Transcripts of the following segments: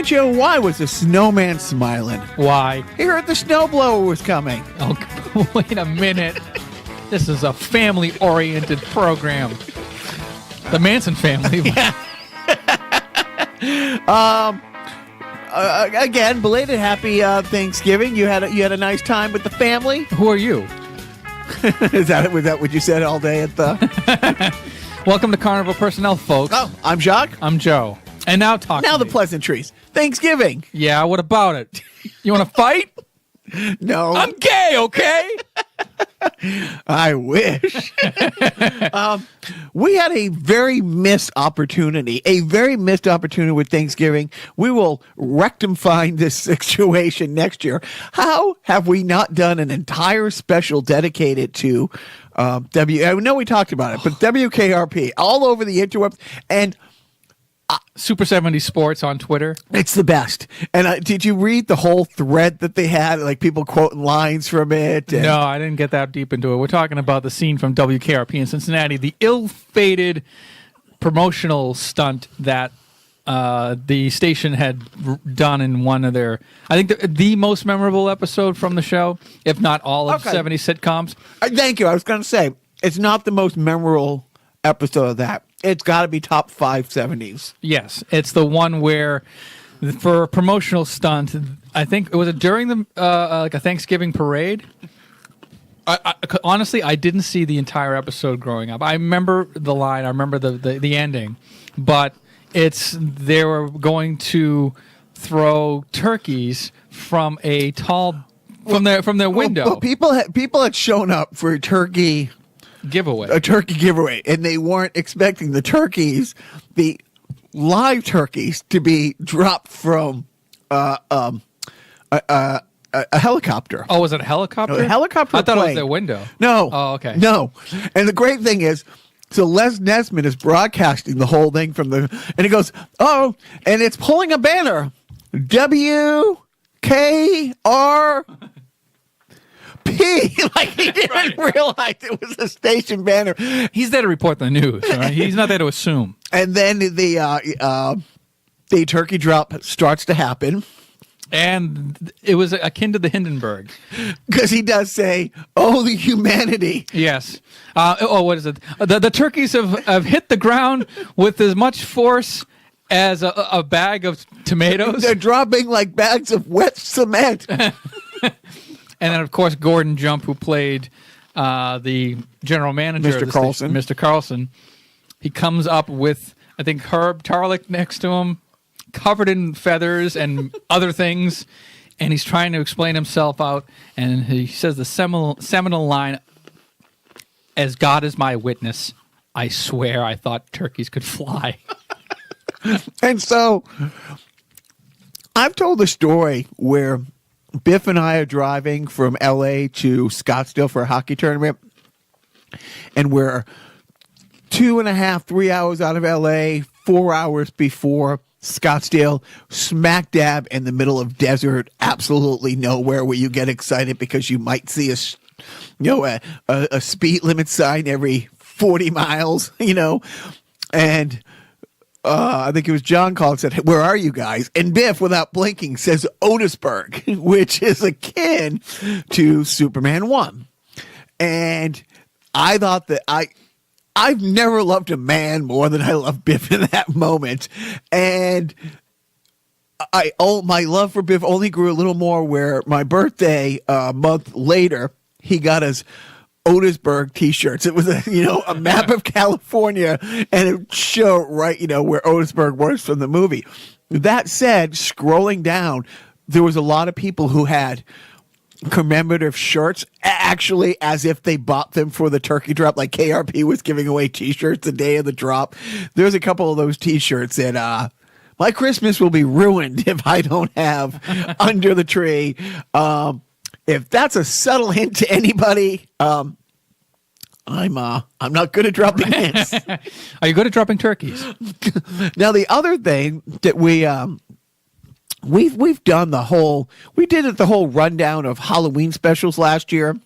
And Joe, why was the snowman smiling? Why? He heard the snowblower was coming. Oh, wait a minute. This is a family-oriented program. The Manson family. Yeah. Again, belated happy Thanksgiving. You had a nice time with the family. Who are you? Was that what you said all day at the? Welcome to Carnival Personnel, folks. Oh, I'm Jacques. I'm Joe. And now talk. Now to the me. pleasantries. Thanksgiving. Yeah, what about it? You want to fight? No. I'm gay, okay? I wish. We had a very missed opportunity. With Thanksgiving. We will rectify this situation next year. How have we not done an entire special dedicated to I know we talked about it, but WKRP all over the interwebs and Super 70 Sports on Twitter. it's the best. And did you read the whole thread that they had, like people quoting lines from it? And No, I didn't get that deep into it. We're talking about the scene from WKRP in Cincinnati, the ill-fated promotional stunt that the station had done in one of their, I think the most memorable episode from the show, if not all of 70 sitcoms. Thank you. I was going to say, it's not the most memorable episode of that. It's got to be top 5 70s. Yes, it's the one where, for a promotional stunt, I think it was during the like a Thanksgiving parade. Honestly, I didn't see the entire episode growing up. I remember the line, I remember the ending, but they were going to throw turkeys from a tall from their window. Well, people had shown up for a turkey giveaway, and they weren't expecting the live turkeys, to be dropped from a helicopter. Oh, was it a helicopter? No, a helicopter. I thought it was plane. their window. No. Oh, okay. No. And the great thing is, so Les Nesman is broadcasting the whole thing and he goes, oh, and it's pulling a banner, WKRP. Like he didn't realize it was a station banner. He's there to report the news. Right? He's not there to assume. And then the turkey drop starts to happen. And it was akin to the Hindenburg. Because he does say, oh, the humanity. Yes. What is it? The turkeys have hit the ground with as much force as a bag of tomatoes. They're dropping like bags of wet cement. And then, of course, Gordon Jump, who played the general manager Mr. of the Carlson. Mr. Carlson, he comes up with, I think, Herb Tarlick next to him, covered in feathers and other things, and he's trying to explain himself out, and he says the seminal line, "As God is my witness, I swear I thought turkeys could fly." And so I've told the story where Biff and I are driving from L.A. to Scottsdale for a hockey tournament, and we're 2.5, 3 hours out of L.A., 4 hours before Scottsdale, smack dab in the middle of desert, absolutely nowhere, where you get excited because you might see a speed limit sign every 40 miles, and I think it was John called and said, "Where are you guys?" And Biff, without blinking, says Otisburg, which is akin to Superman 1. And I thought that I've never loved a man more than I love Biff in that moment. And my love for Biff only grew a little more where my birthday a month later, he got us Otisburg t-shirts. It was a map of California, and it showed right, where Otisburg was from the movie. That said, scrolling down, there was a lot of people who had commemorative shirts, actually as if they bought them for the turkey drop, like KRP was giving away t-shirts the day of the drop. There's a couple of those t-shirts that my Christmas will be ruined if I don't have under the tree. If that's a subtle hint to anybody, I'm not good at dropping hints. Are you good at dropping turkeys? Now, the other thing that we've done we did the whole rundown of Halloween specials last year.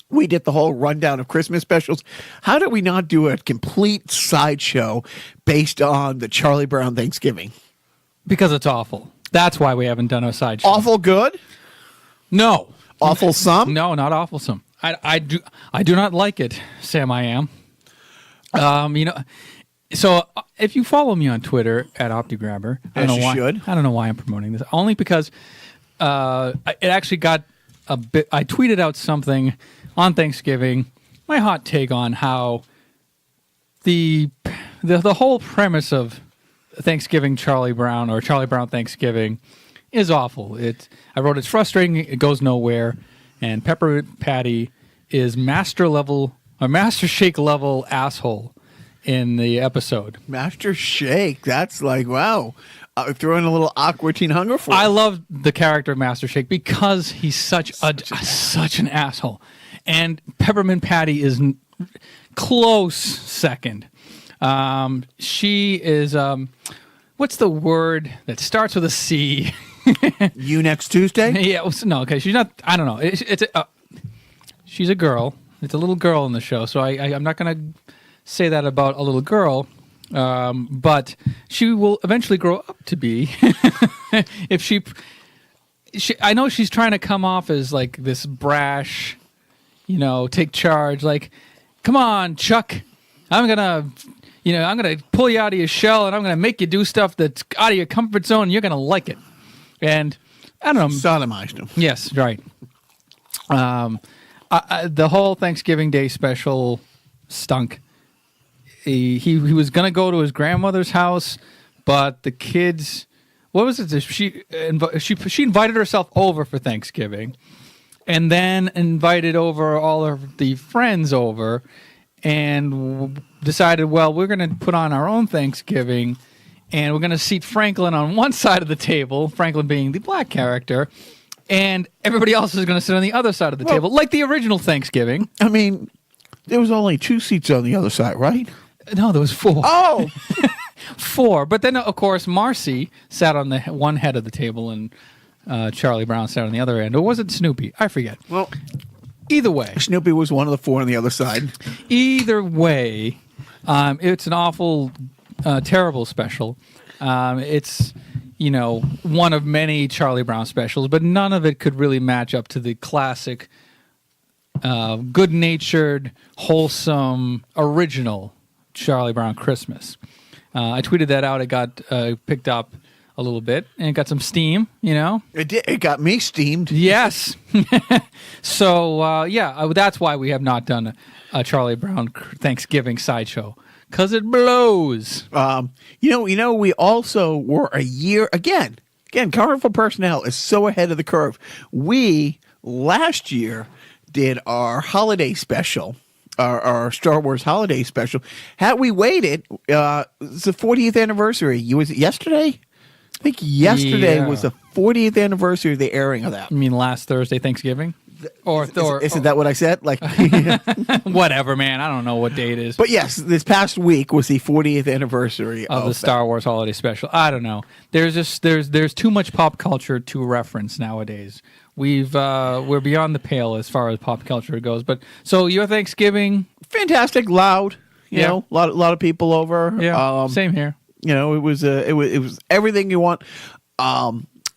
We did the whole rundown of Christmas specials. How did we not do a complete sideshow based on the Charlie Brown Thanksgiving? Because it's awful. That's why we haven't done a sideshow. Awful good? No. Awful some? No, not awful some. I do not like it, Sam. I am. So if you follow me on Twitter at OptiGrabber, I don't know why. I don't know why I'm promoting this. Only because it actually got a bit. I tweeted out something on Thanksgiving. My hot take on how the whole premise of Thanksgiving Charlie Brown or Charlie Brown Thanksgiving is awful. I wrote it's frustrating. It goes nowhere, and Peppermint Patty is master shake level asshole in the episode. Master Shake. That's like, wow. Throwing a little Aqua Teen Hunger for I love the character of Master Shake because he's such an asshole. And Peppermint Patty is close second. She is, what's the word that starts with a C? You next Tuesday? Yeah, no, okay. She's not, I don't know. She's a girl. It's a little girl in the show, so I'm not going to say that about a little girl. But she will eventually grow up to be if she I know she's trying to come off as like this brash, take charge, like, come on, Chuck, I'm gonna pull you out of your shell and I'm gonna make you do stuff that's out of your comfort zone and you're gonna like it. And I don't know, sodomized him. Yes, right. The whole Thanksgiving Day special stunk. He was going to go to his grandmother's house, but the kids, what was it? She invited herself over for Thanksgiving and then invited over all of the friends over and decided, well, we're going to put on our own Thanksgiving and we're going to seat Franklin on one side of the table, Franklin being the black character, and everybody else is going to sit on the other side of the table, like the original Thanksgiving. I mean, there was only 2 seats on the other side, right? No, there was 4. Oh! 4. But then, of course, Marcy sat on the one head of the table and Charlie Brown sat on the other end. Or was it Snoopy? I forget. Well, either way. Snoopy was one of the 4 on the other side. Either way, it's an awful, terrible special. It's, one of many Charlie Brown specials, but none of it could really match up to the classic, good-natured, wholesome, original Charlie Brown Christmas. I tweeted that out. It got picked up a little bit, and it got some steam, It did. It got me steamed. Yes. So, that's why we have not done a Charlie Brown Thanksgiving sideshow, because it blows. We also were a year, again, Colorful Personnel is so ahead of the curve. We, last year, did our holiday special. Our Star Wars holiday special. Had we waited, it's the 40th anniversary. Was it yesterday? I think yesterday was the 40th anniversary of the airing of that. You mean last Thursday, Thanksgiving? Isn't that what I said? Like, whatever, man. I don't know what day it is. But yes, this past week was the 40th anniversary of the Star Wars holiday special. I don't know. There's too much pop culture to reference nowadays. We're beyond the pale as far as pop culture goes. But so your Thanksgiving, fantastic, loud. You know, a lot of people over. Yeah, same here. It was everything you want.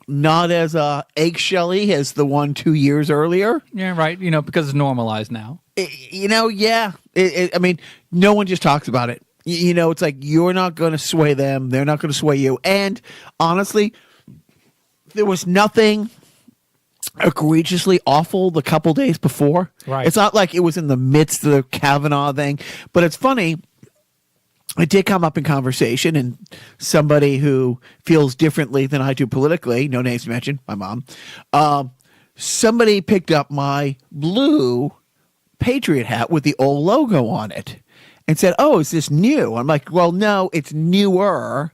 Not as eggshelly as the one 2 years earlier. Yeah, right. Because it's normalized now. I mean, no one just talks about it. It's like you're not going to sway them. They're not going to sway you. And honestly, there was nothing egregiously awful the couple days before. Right. It's not like it was in the midst of the Kavanaugh thing. But it's funny. It did come up in conversation, and somebody who feels differently than I do politically, no names mentioned, my mom, somebody picked up my blue Patriot hat with the old logo on it and said, "Oh, is this new?" I'm like, well, no, it's newer,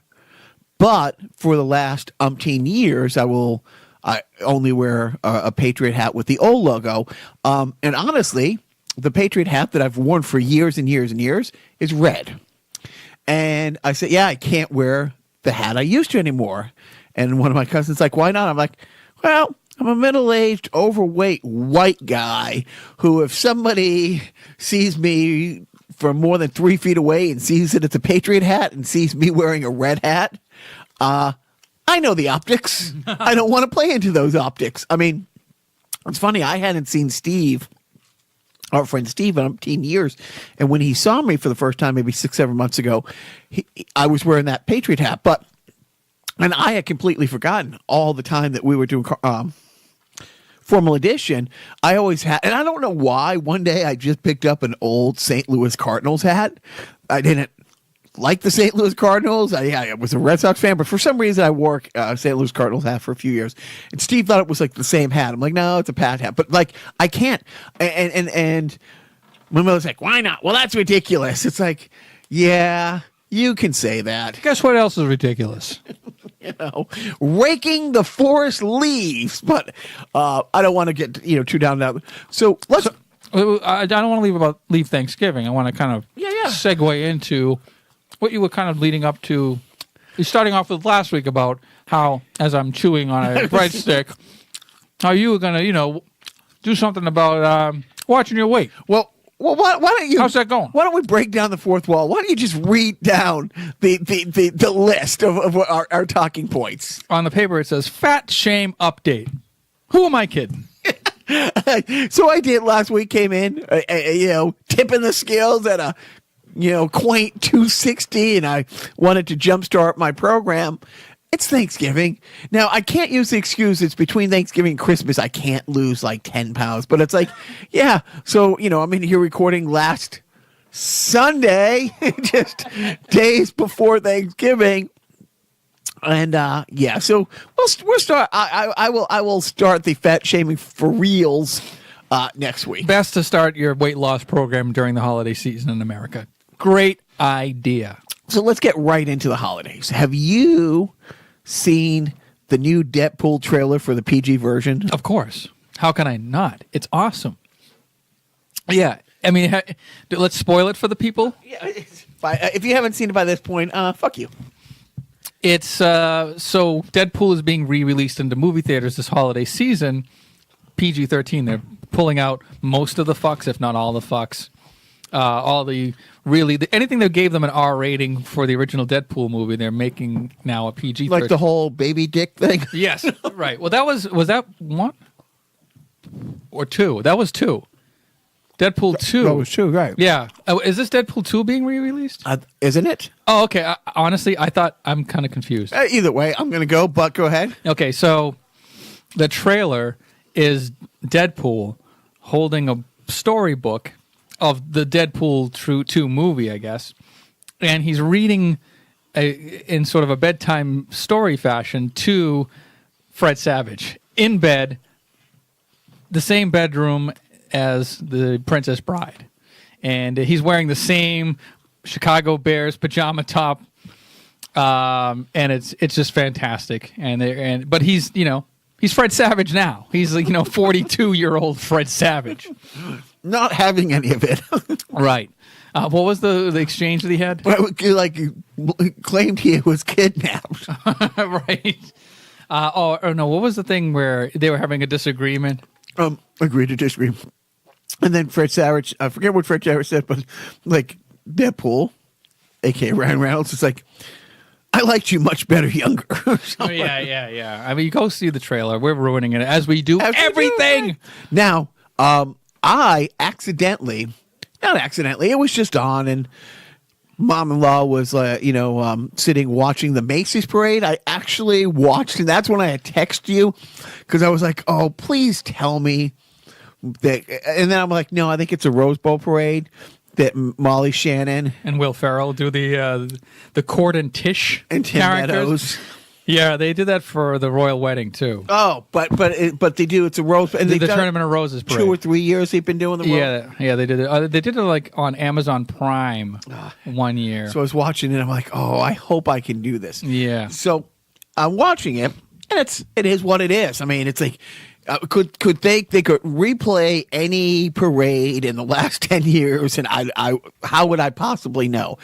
but for the last umpteen years, I only wear a Patriot hat with the old logo. And honestly, the Patriot hat that I've worn for years and years and years is red. And I said, I can't wear the hat I used to anymore. And one of my cousins like, why not? I'm like, well, I'm a middle-aged, overweight, white guy who, if somebody sees me from more than 3 feet away and sees that it's a Patriot hat and sees me wearing a red hat, I know the optics. I don't want to play into those optics. I mean, it's funny. I hadn't seen Steve, our friend Steve, in 18 years. And when he saw me for the first time, maybe 6-7 months ago, I was wearing that Patriot hat. And I had completely forgotten all the time that we were doing Formal Edition. I always had, and I don't know why, one day I just picked up an old St. Louis Cardinals hat. I didn't like the St. Louis Cardinals. I was a Red Sox fan, but for some reason I wore St. Louis Cardinals hat for a few years. And Steve thought it was like the same hat. I'm like, no, it's a Pat hat. But like, I can't. And my mother's like, why not? Well, that's ridiculous. It's like, yeah, you can say that. Guess what else is ridiculous? Raking the forest leaves. But I don't want to get too down that. So let's. I don't want to leave Thanksgiving. I want to kind of segue into what you were kind of leading up to. You're starting off with last week about how, as I'm chewing on a breadstick, how you were going to, do something about watching your weight. Well, why don't you? How's that going? Why don't we break down the fourth wall? Why don't you just read down the list of what our talking points? On the paper, it says fat shame update. Who am I kidding? So I did last week. Came in, tipping the scales at a quaint 260, and I wanted to jumpstart my program. It's Thanksgiving. Now, I can't use the excuse it's between Thanksgiving and Christmas. I can't lose like 10 pounds. But it's like, yeah. So, I'm in here recording last Sunday, just days before Thanksgiving. And, so we'll start. I will start the fat shaming for reals next week. Best to start your weight loss program during the holiday season in America. Great idea. So let's get right into the holidays. Have you seen the new Deadpool trailer for the PG version? Of course. How can I not? It's awesome. Yeah. I mean, let's spoil it for the people. Yeah. If you haven't seen it by this point, fuck you. It's so Deadpool is being re-released into movie theaters this holiday season. PG-13. They're pulling out most of the fucks, if not all the fucks. Anything that gave them an R rating for the original Deadpool movie, they're making now a PG. Like the whole baby dick thing? Yes, right. Well, was that one or two? That was two. Deadpool 2. That was 2, right. Yeah. Is this Deadpool 2 being re-released? Isn't it? Oh, okay. Honestly, I thought I'm kind of confused. Either way, I'm going to go, but go ahead. Okay, so the trailer is Deadpool holding a storybook of the Deadpool 2 movie, I guess. And he's reading in sort of a bedtime story fashion to Fred Savage in bed, the same bedroom as the Princess Bride. And he's wearing the same Chicago Bears pajama top. And it's just fantastic. But he's, he's Fred Savage now. He's 42-year-old Fred Savage. Not having any of it. Right. What was the exchange that he had? He claimed he was kidnapped. Right. No. What was the thing where they were having a disagreement? Agreed to disagree. And then Fred Savage, I forget what Fred Savage said, but like Deadpool, a.k.a. Ryan Reynolds, is like, I liked you much better younger. Oh, yeah. I mean, you go see the trailer. We're ruining it as we do everything. Now, I not accidentally, it was just on, and mom-in-law was, sitting watching the Macy's parade. I actually watched, and that's when I had texted you, because I was like, oh, please tell me that. And then I'm like, no, I think it's a Rose Bowl parade that Molly Shannon and Will Ferrell do the Cord and Tish and Tim characters. Meadows. Yeah, they did that for the royal wedding too. Oh, but they do. It's a rose, and the Tournament of Roses parade. 2 or 3 years they've been doing the rose. Yeah, they did it. They did it like on Amazon Prime 1 year. So I was watching it. I'm like, oh, I hope I can do this. Yeah. So I'm watching it, and it is what it is. I mean, it's like. Could they could replay any parade in the last 10 years, and I how would I possibly know?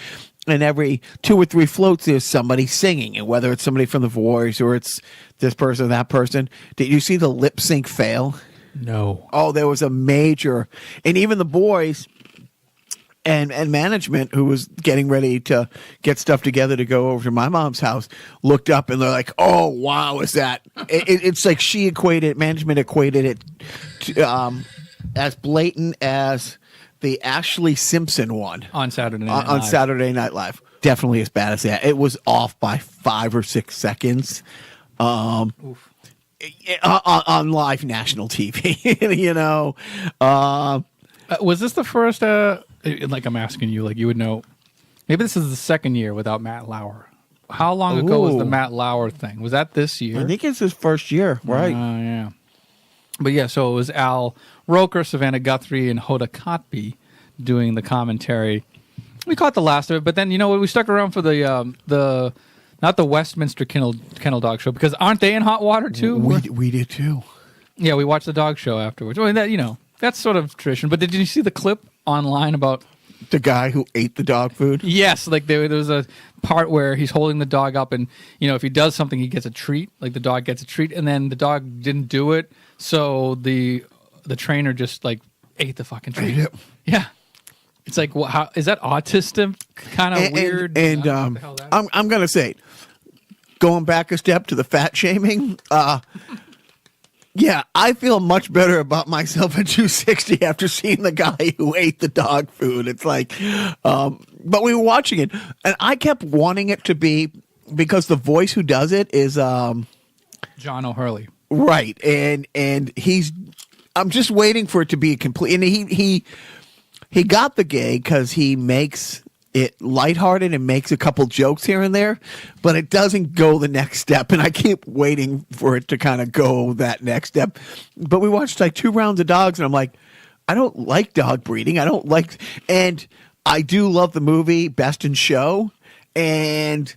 And every 2 or 3 floats, there's somebody singing, and whether it's somebody from The Voice or it's this person or that person. Did you see the lip sync fail? No. Oh, there was a major, and even the boys, And management, who was getting ready to get stuff together to go over to my mom's house, looked up and they're like, "Oh wow, is that?" It's like management equated it to, as blatant as the Ashley Simpson one on Saturday Night Live. on Saturday Night Live. Definitely as bad as that. It was off by 5 or 6 seconds. On live national TV, you know. Was this the first? Like I'm asking you, like you would know. Maybe this is the second year without Matt Lauer. How long ago was the Matt Lauer thing? Was that this year? I think it's his first year, right? Yeah. But yeah, so it was Al Roker, Savannah Guthrie, and Hoda Kotb doing the commentary. We caught the last of it, but then you know what? We stuck around for the not the Westminster Kennel Dog Show, because aren't they in hot water too? We did too. Yeah, we watched the dog show afterwards. I mean, that, you know, that's sort of tradition. But did you see the clip online about the guy who ate the dog food? Yes, like there was a part where he's holding the dog up, and you know if he does something, he gets a treat. Like the dog gets a treat, and then the dog didn't do it, so the trainer just like ate the fucking treat. Ate it. Yeah, it's like how is that autistic kind of weird? And I'm gonna say, going back a step to the fat shaming. Yeah, I feel much better about myself at 260 after seeing the guy who ate the dog food. It's like, but we were watching it, and I kept wanting it to be, because the voice who does it is John O'Hurley, right? And I'm just waiting for it to be a complete. And he got the gig because he makes it lighthearted and makes a couple jokes here and there, but it doesn't go the next step. And I keep waiting for it to kind of go that next step. But we watched like 2 rounds of dogs, and I'm like, I don't like dog breeding. And I do love the movie Best in Show. And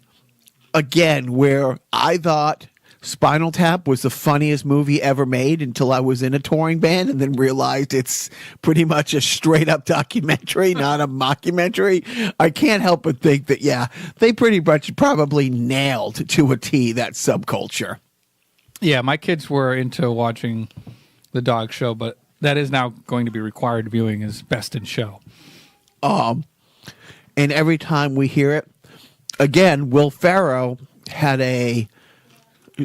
again, where I thought Spinal Tap was the funniest movie ever made until I was in a touring band, and then realized it's pretty much a straight up documentary, not a mockumentary. I can't help but think that, yeah, they pretty much probably nailed to a T that subculture. Yeah, my kids were into watching the dog show, but that is now going to be required viewing as Best in Show. And every time we hear it, again, Will Ferrell had a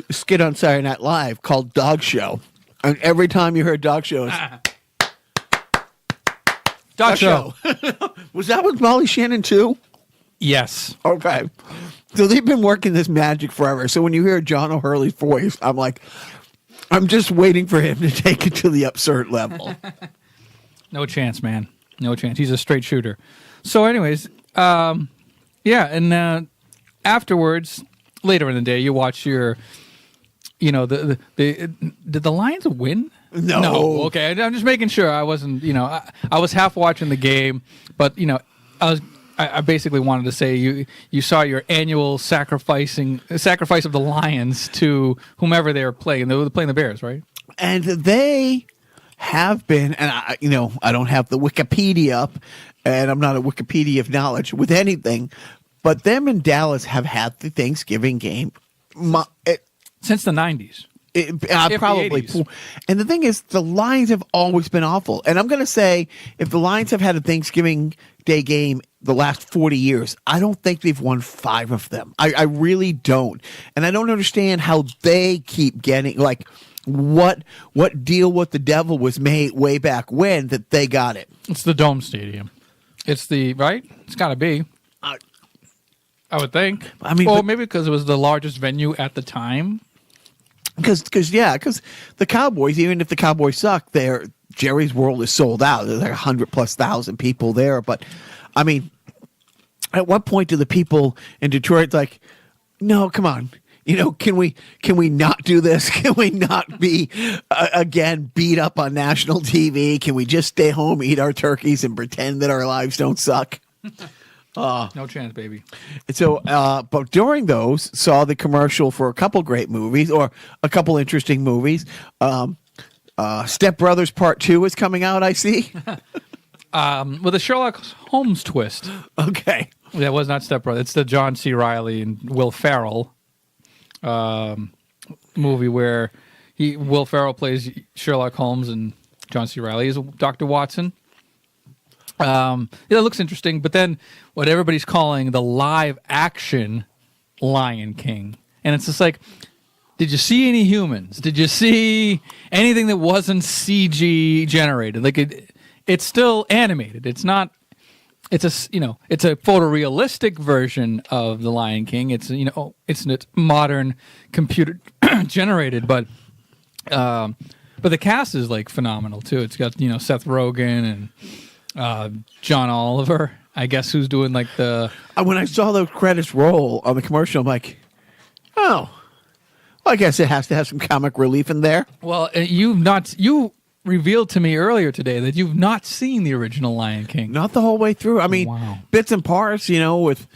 skit on Saturday Night Live called Dog Show, and every time you heard Dog Show, Dog Show. Was that with Molly Shannon too? Yes. Okay, so they've been working this magic forever. So when you hear John O'Hurley's voice, I'm like, I'm just waiting for him to take it to the absurd level. No chance, man. No chance. He's a straight shooter. So, anyways, yeah, and afterwards, later in the day, you watch your. You know, did the Lions win? No. Okay, I'm just making sure. I wasn't, you know, I was half watching the game, but you know, I basically wanted to say you saw your annual sacrifice of the Lions to whomever they were playing. They were playing the Bears, right? And they have been, and I don't have the Wikipedia up, and I'm not a Wikipedia of knowledge with anything, but them and Dallas have had the Thanksgiving game. Since the 90s. Probably. The 80s. And the thing is, the Lions have always been awful. And I'm going to say, if the Lions have had a Thanksgiving Day game the last 40 years, I don't think they've won 5 of them. I really don't. And I don't understand how they keep getting, like, what deal with the devil was made way back when that they got it. It's the Dome Stadium. It's the, right? It's got to be. I would think. I mean, or maybe because it was the largest venue at the time. Because the Cowboys, even if the Cowboys suck, Jerry's World is sold out. There's like 100,000+ people there. But I mean, at what point do the people in Detroit like, no, come on, you know, can we not do this? Can we not be again beat up on national TV? Can we just stay home, eat our turkeys, and pretend that our lives don't suck? No chance, baby. So, but during those, saw the commercial for a couple great movies or a couple interesting movies. Step Brothers Part 2 is coming out, I see. With a Sherlock Holmes twist. Okay. That was not Step Brothers. It's the John C. Reilly and Will Ferrell movie where Will Ferrell plays Sherlock Holmes and John C. Reilly is Dr. Watson. It looks interesting, but then what everybody's calling the live action Lion King, and it's just like, did you see any humans? Did you see anything that wasn't CG generated? Like it's still animated. It's not. It's it's a photorealistic version of the Lion King. It's it's modern computer generated, but the cast is like phenomenal too. It's got Seth Rogen and John Oliver, I guess, who's doing like the. When I saw those credits roll on the commercial, I'm like, oh, well, I guess it has to have some comic relief in there. Well, you revealed to me earlier today that you've not seen the original Lion King. Not the whole way through. I mean, Wow. Bits and parts, with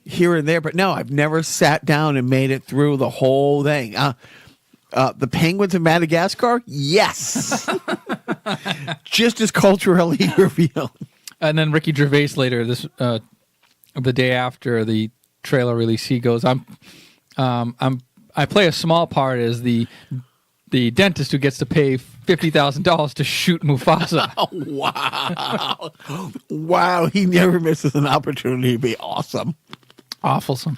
here and there, but no, I've never sat down and made it through the whole thing. The Penguins of Madagascar, yes, just as culturally revealing. And then Ricky Gervais later, the day after the trailer release, he goes, I play a small part as the dentist who gets to pay $50,000 to shoot Mufasa. Wow. Wow, he never misses an opportunity to be awesome. Awfulsome.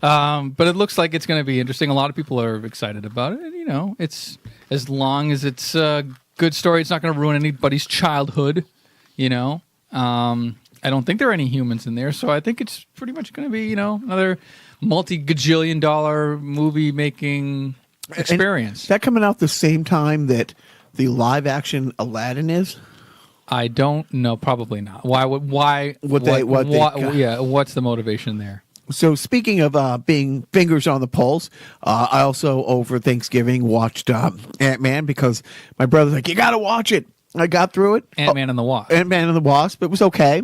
But it looks like it's going to be interesting. A lot of people are excited about it. And, it's as long as it's a good story, it's not going to ruin anybody's childhood, I don't think there are any humans in there, so I think it's pretty much going to be, another multi-gajillion dollar movie making experience. Is that coming out the same time that the live action Aladdin is? I don't know. Probably not. Why? What's the motivation there? So speaking of being fingers on the pulse, I also over Thanksgiving watched Ant-Man because my brother's like, you got to watch it. I got through it. Ant-Man and the Wasp. Ant-Man and the Wasp. It was okay.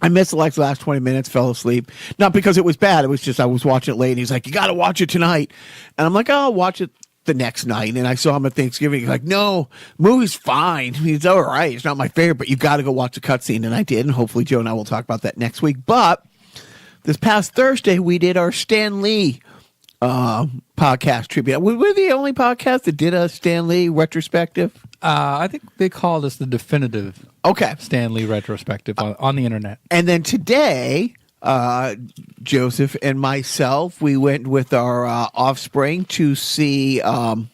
I missed like the last 20 minutes, fell asleep. Not because it was bad. It was just I was watching it late. And he's like, you got to watch it tonight. And I'm like, oh, I'll watch it the next night. And I saw him at Thanksgiving. He's like, no, movie's fine. It's all right. It's not my favorite, but you got to go watch the cutscene. And I did. And hopefully Joe and I will talk about that next week. But this past Thursday, we did our Stan Lee podcast tribute. We're the only podcast that did a Stan Lee retrospective. I think they called us the definitive Stan Lee retrospective on the internet. And then today, Joseph and myself, we went with our offspring to see. Don't.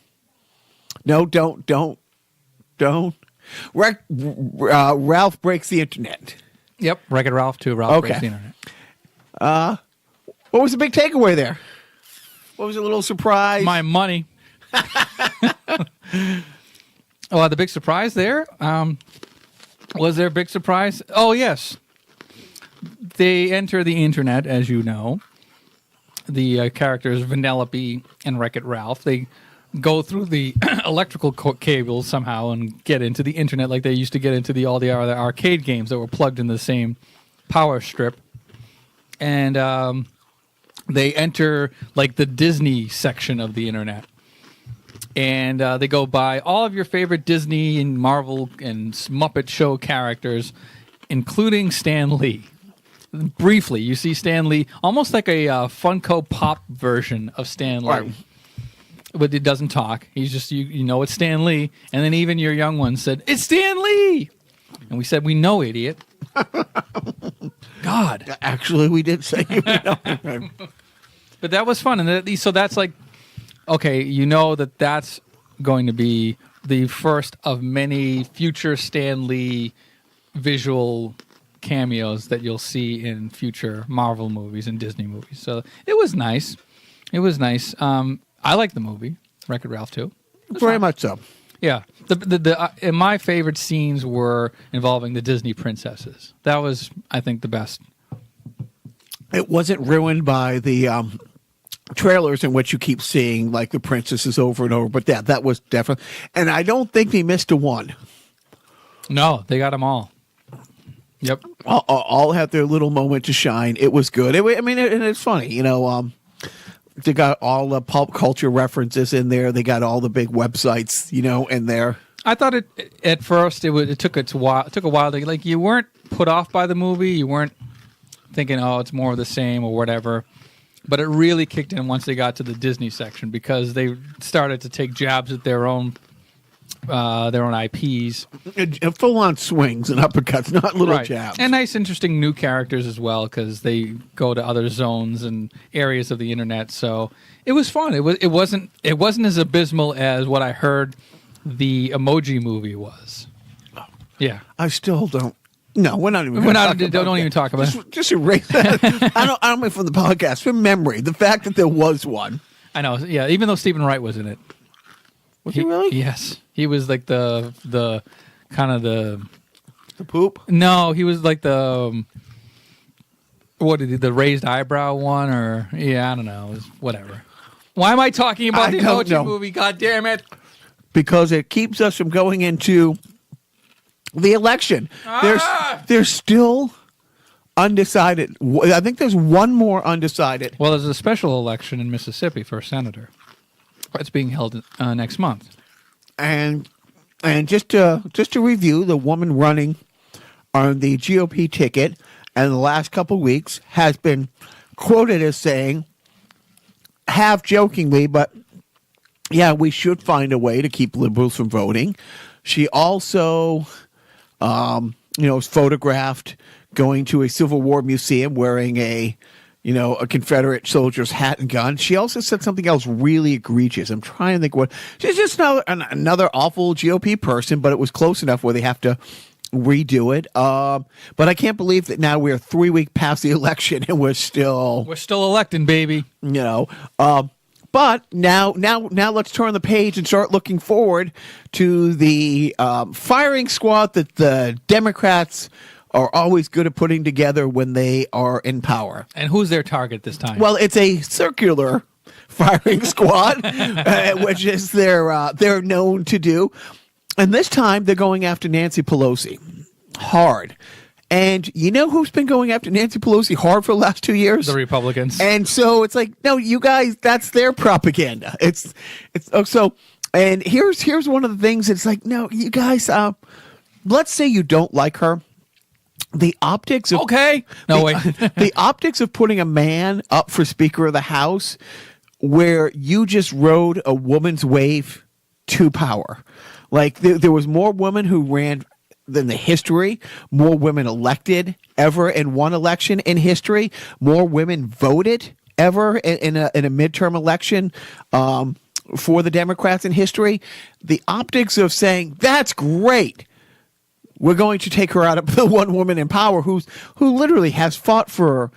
Ralph Breaks the Internet. Yep, Wreck-It Ralph 2. Ralph Breaks the Internet. What was the big takeaway there? What was a little surprise? My money. Oh, the big surprise there? Was there a big surprise? Oh, yes. They enter the internet, as you know. The characters Vanellope and Wreck-It Ralph. They go through the electrical cables somehow and get into the internet like they used to get into all the other arcade games that were plugged in the same power strip. And they enter like the Disney section of the internet. And they go by all of your favorite Disney and Marvel and Muppet Show characters, including Stan Lee. Briefly, you see Stan Lee, almost like a Funko Pop version of Stan Lee. Right. But he doesn't talk. He's just, it's Stan Lee. And then even your young one said, it's Stan Lee! And we said, we know, idiot. God. Actually, we did say you know. But that was fun. And so that's like, okay, that's going to be the first of many future Stan Lee visual cameos that you'll see in future Marvel movies and Disney movies. So it was nice. It was nice. I like the movie, Wreck-It Ralph 2. Very much so. Yeah. And my favorite scenes were involving the Disney princesses. That was, I think, the best. It wasn't ruined by the trailers in which you keep seeing like the princesses over and over, but that was definitely. And I don't think they missed a one. No, they got them all. Yep. All had their little moment to shine. It was good. It's funny, they got all the pulp culture references in there. They got all the big websites, in there. I thought at first it took a while to, like, you weren't put off by the movie. You weren't thinking, oh, it's more of the same or whatever. But it really kicked in once they got to the Disney section because they started to take jabs at their own their own IPs. Full-on swings and uppercuts, not little jabs. And nice, interesting new characters as well, because they go to other zones and areas of the internet. So it was fun. It wasn't as abysmal as what I heard the Emoji Movie was. Yeah, I still don't. No, we're not even. Don't even talk about it. Just erase that. I don't mean from the podcast, from memory. The fact that there was one. I know. Yeah, even though Stephen Wright was in it. Was he really? Yes, he was like the kind of the poop. No, he was like the raised eyebrow one, or I don't know. It was whatever. Why am I talking about the Emoji Movie? God damn it! Because it keeps us from going into the election. There's still undecided. I think there's one more undecided. Well, there's a special election in Mississippi for a senator. It's being held next month. And just to review, the woman running on the GOP ticket in the last couple of weeks has been quoted as saying, half jokingly, but yeah, we should find a way to keep liberals from voting. She also was photographed going to a Civil War museum wearing a Confederate soldier's hat and gun. She also said something else really egregious. I'm trying to think what. She's just another awful GOP person, but it was close enough where they have to redo it. But I can't believe that now we're 3 weeks past the election and we're still electing, baby. But now let's turn the page and start looking forward to the firing squad that the Democrats are always good at putting together when they are in power. And who's their target this time? Well, it's a circular firing squad, which is they're known to do. And this time they're going after Nancy Pelosi hard. And you know who's been going after Nancy Pelosi hard for the last 2 years? The Republicans. And so it's like, no, you guys, that's their propaganda. And here's one of the things. It's like, no, you guys, let's say you don't like her. The optics of the optics of putting a man up for Speaker of the House, where you just rode a woman's wave to power. Like there was more women who ran than the history, more women elected ever in one election in history, more women voted ever in a midterm election for the Democrats in history. The optics of saying that's great. We're going to take her out of the one woman in power who literally has fought for,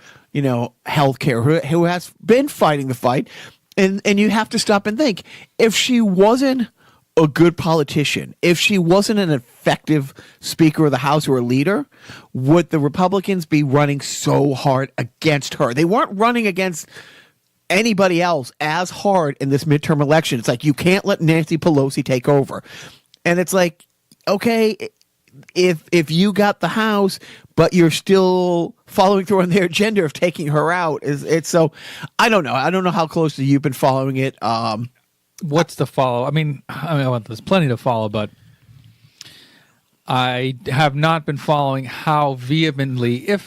health care, who has been fighting the fight. And you have to stop and think, if she wasn't a good politician, if she wasn't an effective Speaker of the House or a leader, would the Republicans be running so hard against her? They weren't running against anybody else as hard in this midterm election. It's like, you can't let Nancy Pelosi take over. And it's like, okay, if you got the House, but you're still following through on their agenda of taking her out, it's so I don't know. I don't know how closely you've been following it. What's the follow? I mean, there's plenty to follow, but I have not been following how vehemently,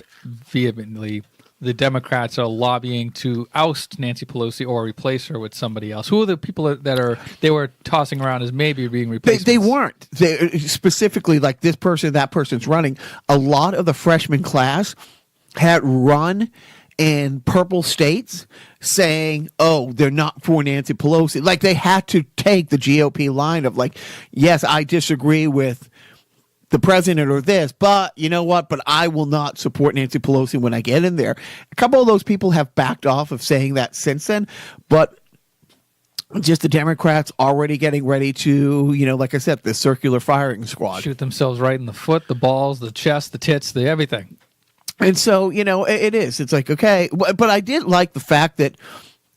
the Democrats are lobbying to oust Nancy Pelosi or replace her with somebody else. Who are the people that they were tossing around as maybe being replaced? They weren't. They, specifically, like this person, that person's running. A lot of the freshman class had run in purple states saying, oh, they're not for Nancy Pelosi. Like they had to take the GOP line of like, yes, I disagree with the president or this, but you know what? But I will not support Nancy Pelosi when I get in there. A couple of those people have backed off of saying that since then, but just the Democrats already getting ready to, like I said, the circular firing squad. Shoot themselves right in the foot, the balls, the chest, the tits, the everything. And so, it is. It's like, okay. But I did like the fact that,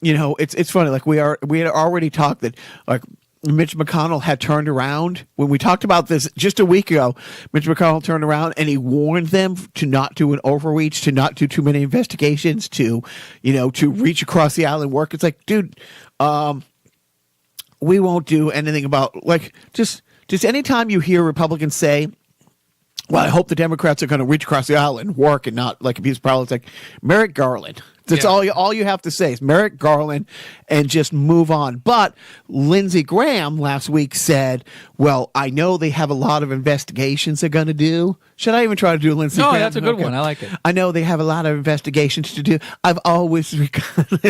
it's funny. Like we had already talked that like Mitch McConnell had turned around when we talked about this just a week ago. Mitch McConnell turned around and he warned them to not do an overreach, to not do too many investigations, to reach across the aisle and work. It's like, dude, we won't do anything about like just anytime you hear Republicans say, well, I hope the Democrats are going to reach across the aisle and work and not like abuse problems. Like Merrick Garland That's all you have to say is Merrick Garland and just move on. But Lindsey Graham last week said, well, I know they have a lot of investigations they're going to do. Should I even try to do Lindsey Graham? No, that's a good one. I like it. I know they have a lot of investigations to do. I've always depended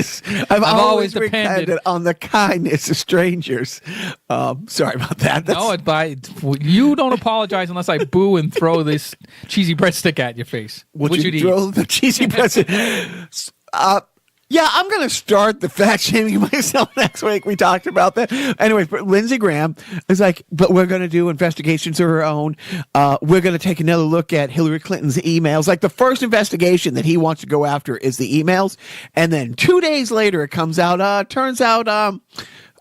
on the kindness of strangers. Sorry about that. You don't apologize unless I boo and throw this cheesy breadstick at your face. Would you throw the cheesy breadstick? Yeah, I'm going to start the fat shaming myself next week. We talked about that. Anyways, but Lindsey Graham is like, but we're going to do investigations of our own. We're going to take another look at Hillary Clinton's emails. Like the first investigation that he wants to go after is the emails. And then 2 days later, it comes out, turns out,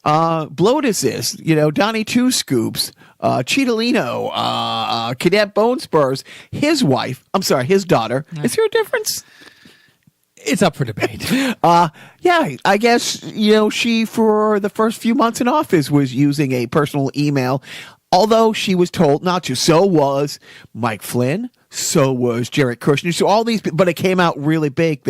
Blotus Donnie Two Scoops, Cheetolino, Cadet Bone Spurs, his daughter. Yeah. Is there a difference? It's up for debate. Yeah, I guess, she, for the first few months in office, was using a personal email, although she was told not to. So was Mike Flynn. So was Jared Kushner. So all these, but it came out really big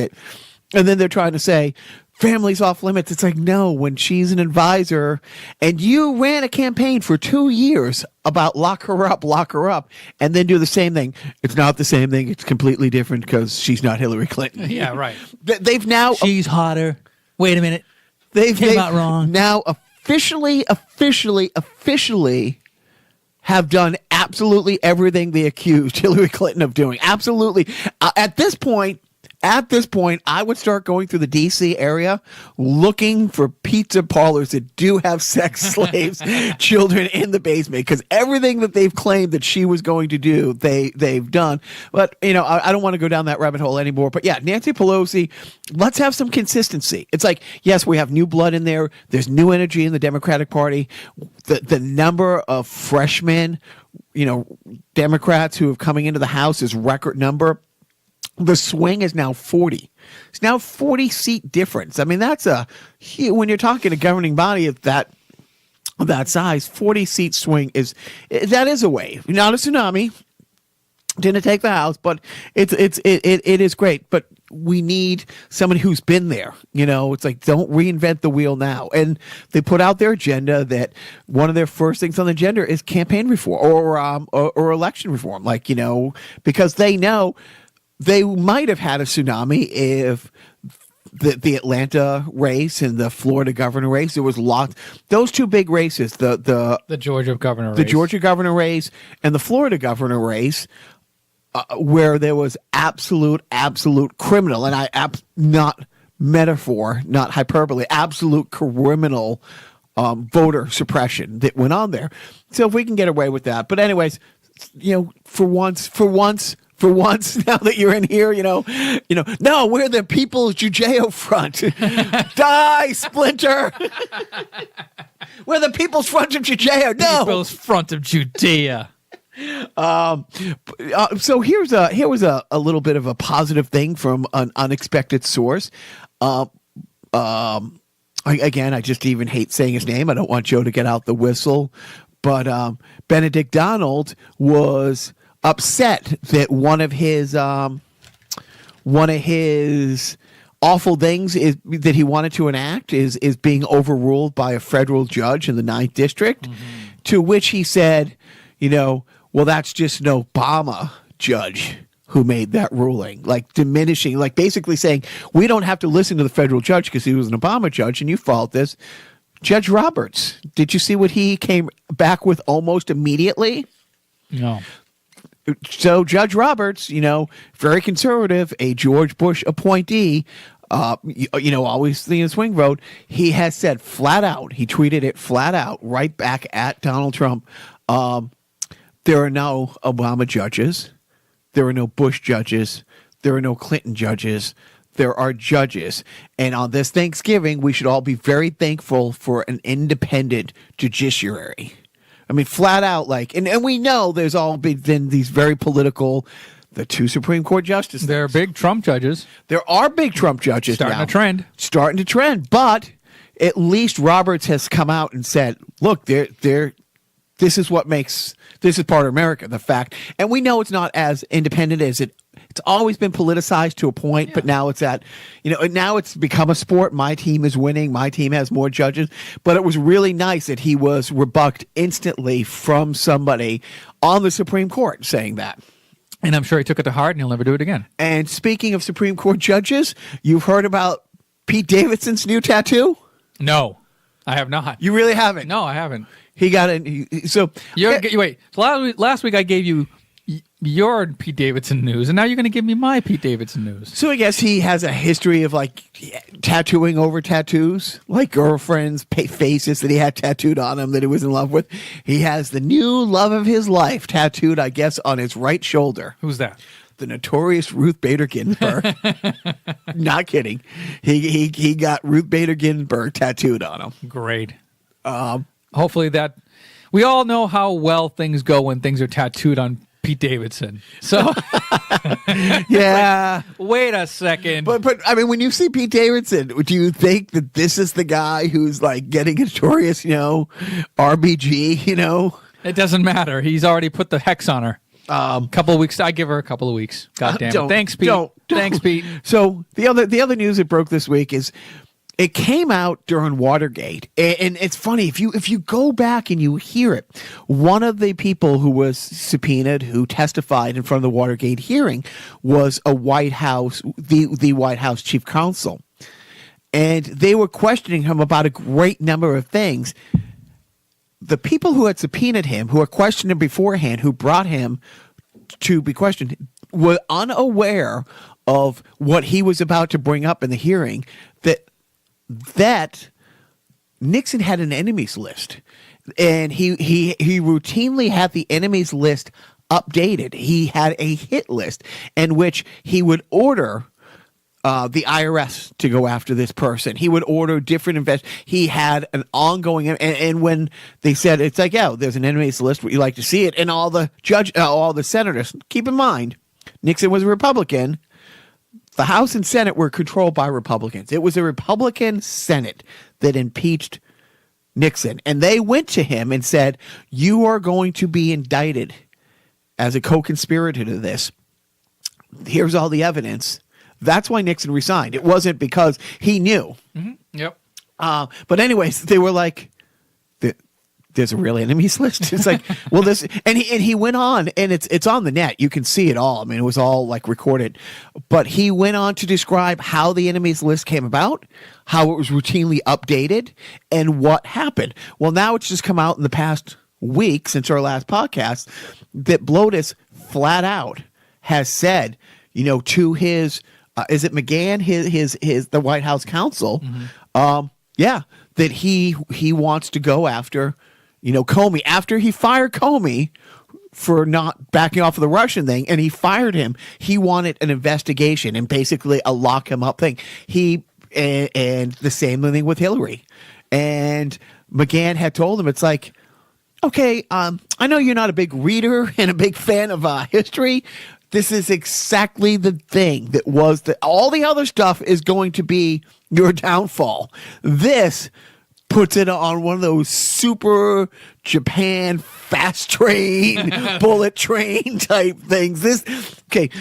and then they're trying to say, family's off limits. It's like, no, when she's an advisor and you ran a campaign for 2 years about lock her up, and then do the same thing. It's not the same thing. It's completely different because she's not Hillary Clinton. Yeah, right. They've now... She's hotter. Wait a minute. They've came out wrong. Now officially have done absolutely everything they accused Hillary Clinton of doing. Absolutely. At this point, I would start going through the D.C. area looking for pizza parlors that do have sex slaves, children in the basement, because everything that they've claimed that she was going to do, they've done. But, I don't want to go down that rabbit hole anymore. But, yeah, Nancy Pelosi, let's have some consistency. It's like, yes, we have new blood in there. There's new energy in the Democratic Party. The number of freshmen, Democrats who have coming into the House is record number. The swing is now 40. It's now 40 seat difference. I mean, that's when you're talking a governing body of that size, 40 seat swing is a wave. Not a tsunami. Didn't take the House, but it is great. But we need somebody who's been there. It's like, don't reinvent the wheel now. And they put out their agenda that one of their first things on the agenda is campaign reform or election reform. Like, because they know they might have had a tsunami if the Atlanta race and the Florida governor race, there was lots. Those two big races, the Georgia governor race. The Georgia governor race and the Florida governor race, where there was absolute criminal, and not metaphor, not hyperbole, absolute criminal voter suppression that went on there. So if we can get away with that. But anyways, for once, now that you're in here, no, we're the People's Judeo Front. Die, Splinter. We're the People's Front of Judea. No. People's Front of Judea. So here was a little bit of a positive thing from an unexpected source. Again, I just even hate saying his name. I don't want Joe to get out the whistle, but Benedict Donald was upset that one of his awful things is that he wanted to enact is being overruled by a federal judge in the 9th District, to which he said, well, that's just an Obama judge who made that ruling, like diminishing, like basically saying, we don't have to listen to the federal judge because he was an Obama judge and you followed this. Judge Roberts, did you see what he came back with almost immediately? No. So Judge Roberts, very conservative, a George Bush appointee, always the swing vote. He has said flat out, he tweeted it flat out right back at Donald Trump. There are no Obama judges. There are no Bush judges. There are no Clinton judges. There are judges. And on this Thanksgiving, we should all be very thankful for an independent judiciary. I mean, flat out, and we know there's all been these very political, the 2 Supreme Court justices. They're big Trump judges. There are big Trump judges Starting now. Starting to trend. But at least Roberts has come out and said, look, this is what makes, this is part of America, the fact. And we know it's not as independent as it's It's always been politicized to a point, but now it's now it's become a sport. My team is winning. My team has more judges. But it was really nice that he was rebucked instantly from somebody on the Supreme Court saying that. And I'm sure he took it to heart and he'll never do it again. And speaking of Supreme Court judges, you've heard about Pete Davidson's new tattoo? No, I have not. You really haven't? No, I haven't. He got it. So Wait. Last week I gave you your Pete Davidson news, and now you're going to give me my Pete Davidson news. So I guess he has a history of tattooing over tattoos, like girlfriends' faces that he had tattooed on him that he was in love with. He has the new love of his life tattooed, I guess, on his right shoulder. Who's that? The notorious Ruth Bader Ginsburg. Not kidding. He got Ruth Bader Ginsburg tattooed on him. Great. Hopefully that we all know how well things go when things are tattooed on Pete Davidson. So yeah. Wait a second. But I mean, when you see Pete Davidson, do you think that this is the guy who's getting a notorious, RBG, It doesn't matter. He's already put the hex on her. Couple of weeks. I give her a couple of weeks. God damn it. Thanks, Pete. Thanks, Pete. So the other news that broke this week is it came out during Watergate, and it's funny if you go back and you hear it. One of the people who was subpoenaed, who testified in front of the Watergate hearing, was the White House chief counsel, and they were questioning him about a great number of things. The people who had subpoenaed him, who had questioned him beforehand, who brought him to be questioned, were unaware of what he was about to bring up in the hearing, that Nixon had an enemies list, and he routinely had the enemies list updated. He had a hit list in which he would order the IRS to go after this person. He would order different He had an ongoing, and when they said it's there's an enemies list, would you like to see it? And all the senators, keep in mind, Nixon was a Republican. The House and Senate were controlled by Republicans. It was a Republican Senate that impeached Nixon. And they went to him and said, you are going to be indicted as a co-conspirator to this. Here's all the evidence. That's why Nixon resigned. It wasn't because he knew. Mm-hmm. Yep. But anyways, they were like, there's a real enemies list. It's well, this, and he went on, and it's on the net. You can see it all. I mean, it was all recorded, but he went on to describe how the enemies list came about, how it was routinely updated, and what happened. Well, now it's just come out in the past week since our last podcast that Blotus flat out has said, to his, is it McGahn, his the White House counsel, that he wants to go after, Comey, after he fired Comey for not backing off of the Russian thing, and he fired him. He wanted an investigation and basically a lock him up thing. And the same thing with Hillary. And McGahn had told him, it's okay, I know you're not a big reader and a big fan of history. This is exactly the thing that was all the other stuff is going to be your downfall. This puts it on one of those super Japan fast train, bullet train type things.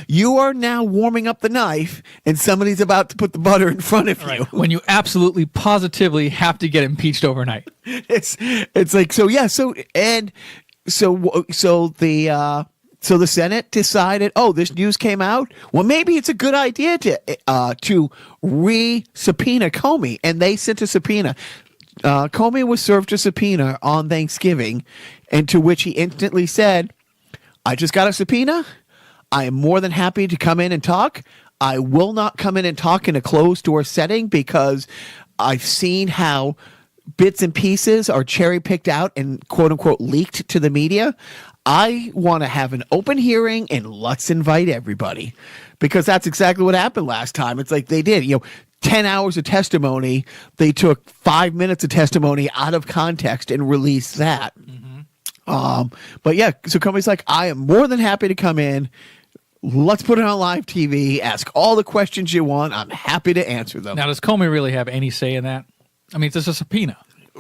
You are now warming up the knife, and somebody's about to put the butter in front of you. When you absolutely, positively have to get impeached overnight. So the Senate decided, this news came out. Well, maybe it's a good idea to re-subpoena Comey, and they sent a subpoena. Comey was served a subpoena on Thanksgiving, and to which he instantly said, I just got a subpoena. I am more than happy to come in and talk. I will not come in and talk in a closed door setting because I've seen how bits and pieces are cherry picked out and quote unquote leaked to the media. I want to have an open hearing and let's invite everybody, because that's exactly what happened last time. It's they did, 10 hours of testimony. They took 5 minutes of testimony out of context and released that. Mm-hmm. But yeah, so Comey's I am more than happy to come in. Let's put it on live TV. Ask all the questions you want. I'm happy to answer them. Now, does Comey really have any say in that? I mean, it's just a subpoena.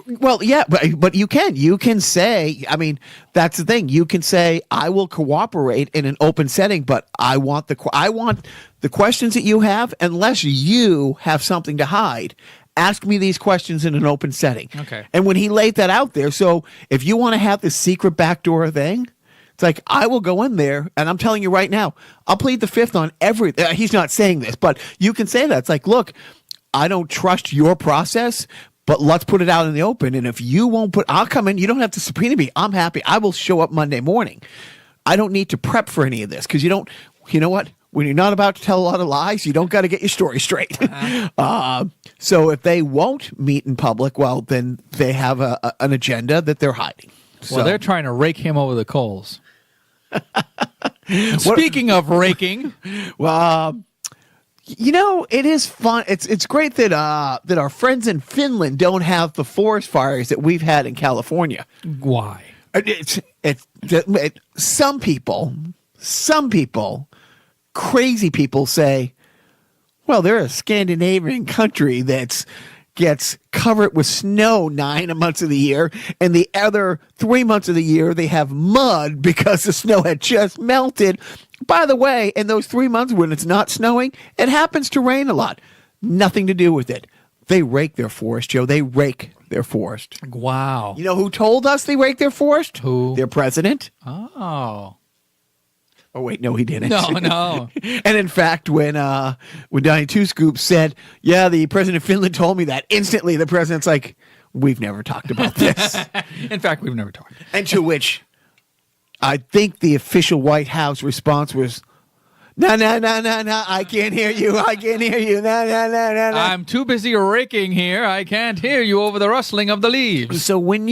Well, yeah, but you can say, I mean, that's the thing. You can say, I will cooperate in an open setting, but I want the questions that you have, unless you have something to hide. Ask me these questions in an open setting. Okay. And when he laid that out there, so if you want to have this secret backdoor thing, it's like, I will go in there, and I'm telling you right now, I'll plead the fifth on everything. He's not saying this, but you can say that. It's like, look, I don't trust your process, but let's put it out in the open. And if you won't I'll come in. You don't have to subpoena me. I'm happy. I will show up Monday morning. I don't need to prep for any of this because you know what? When you're not about to tell a lot of lies, you don't got to get your story straight. So if they won't meet in public, well, then they have an agenda that they're hiding. Well, they're trying to rake him over the coals. Speaking of raking, well, it is fun. It's great that our friends in Finland don't have the forest fires that we've had in California. why? Some people, crazy people say, well, they're a Scandinavian country that gets covered with snow 9 months of the year, and the other 3 months of the year they have mud because the snow had just melted. By the way, in those 3 months when it's not snowing, it happens to rain a lot. Nothing to do with it. They rake their forest, Joe. They rake their forest. Wow. You know who told us they rake their forest? Who? Their president. Oh. Oh, wait, no, he didn't. No. And in fact, when Donnie Two Scoops said, yeah, the president of Finland told me that, instantly the president's like, we've never talked about this. In fact, we've never talked. And to which I think the official White House response was, no, I can't hear you. No. I'm too busy raking here. I can't hear you over the rustling of the leaves. So when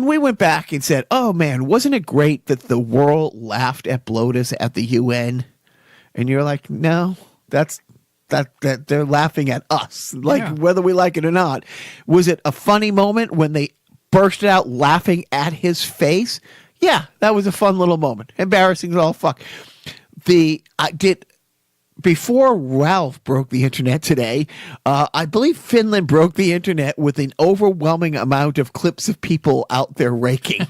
we went back and said, oh, man, wasn't it great that the world laughed at Blotus at the UN? And you're like, no, that they're laughing at us, whether we like it or not. Was it a funny moment when they bursted out laughing at his face? Yeah, that was a fun little moment. Embarrassing as all fuck. Before Ralph broke the internet today, I believe Finland broke the internet with an overwhelming amount of clips of people out there raking.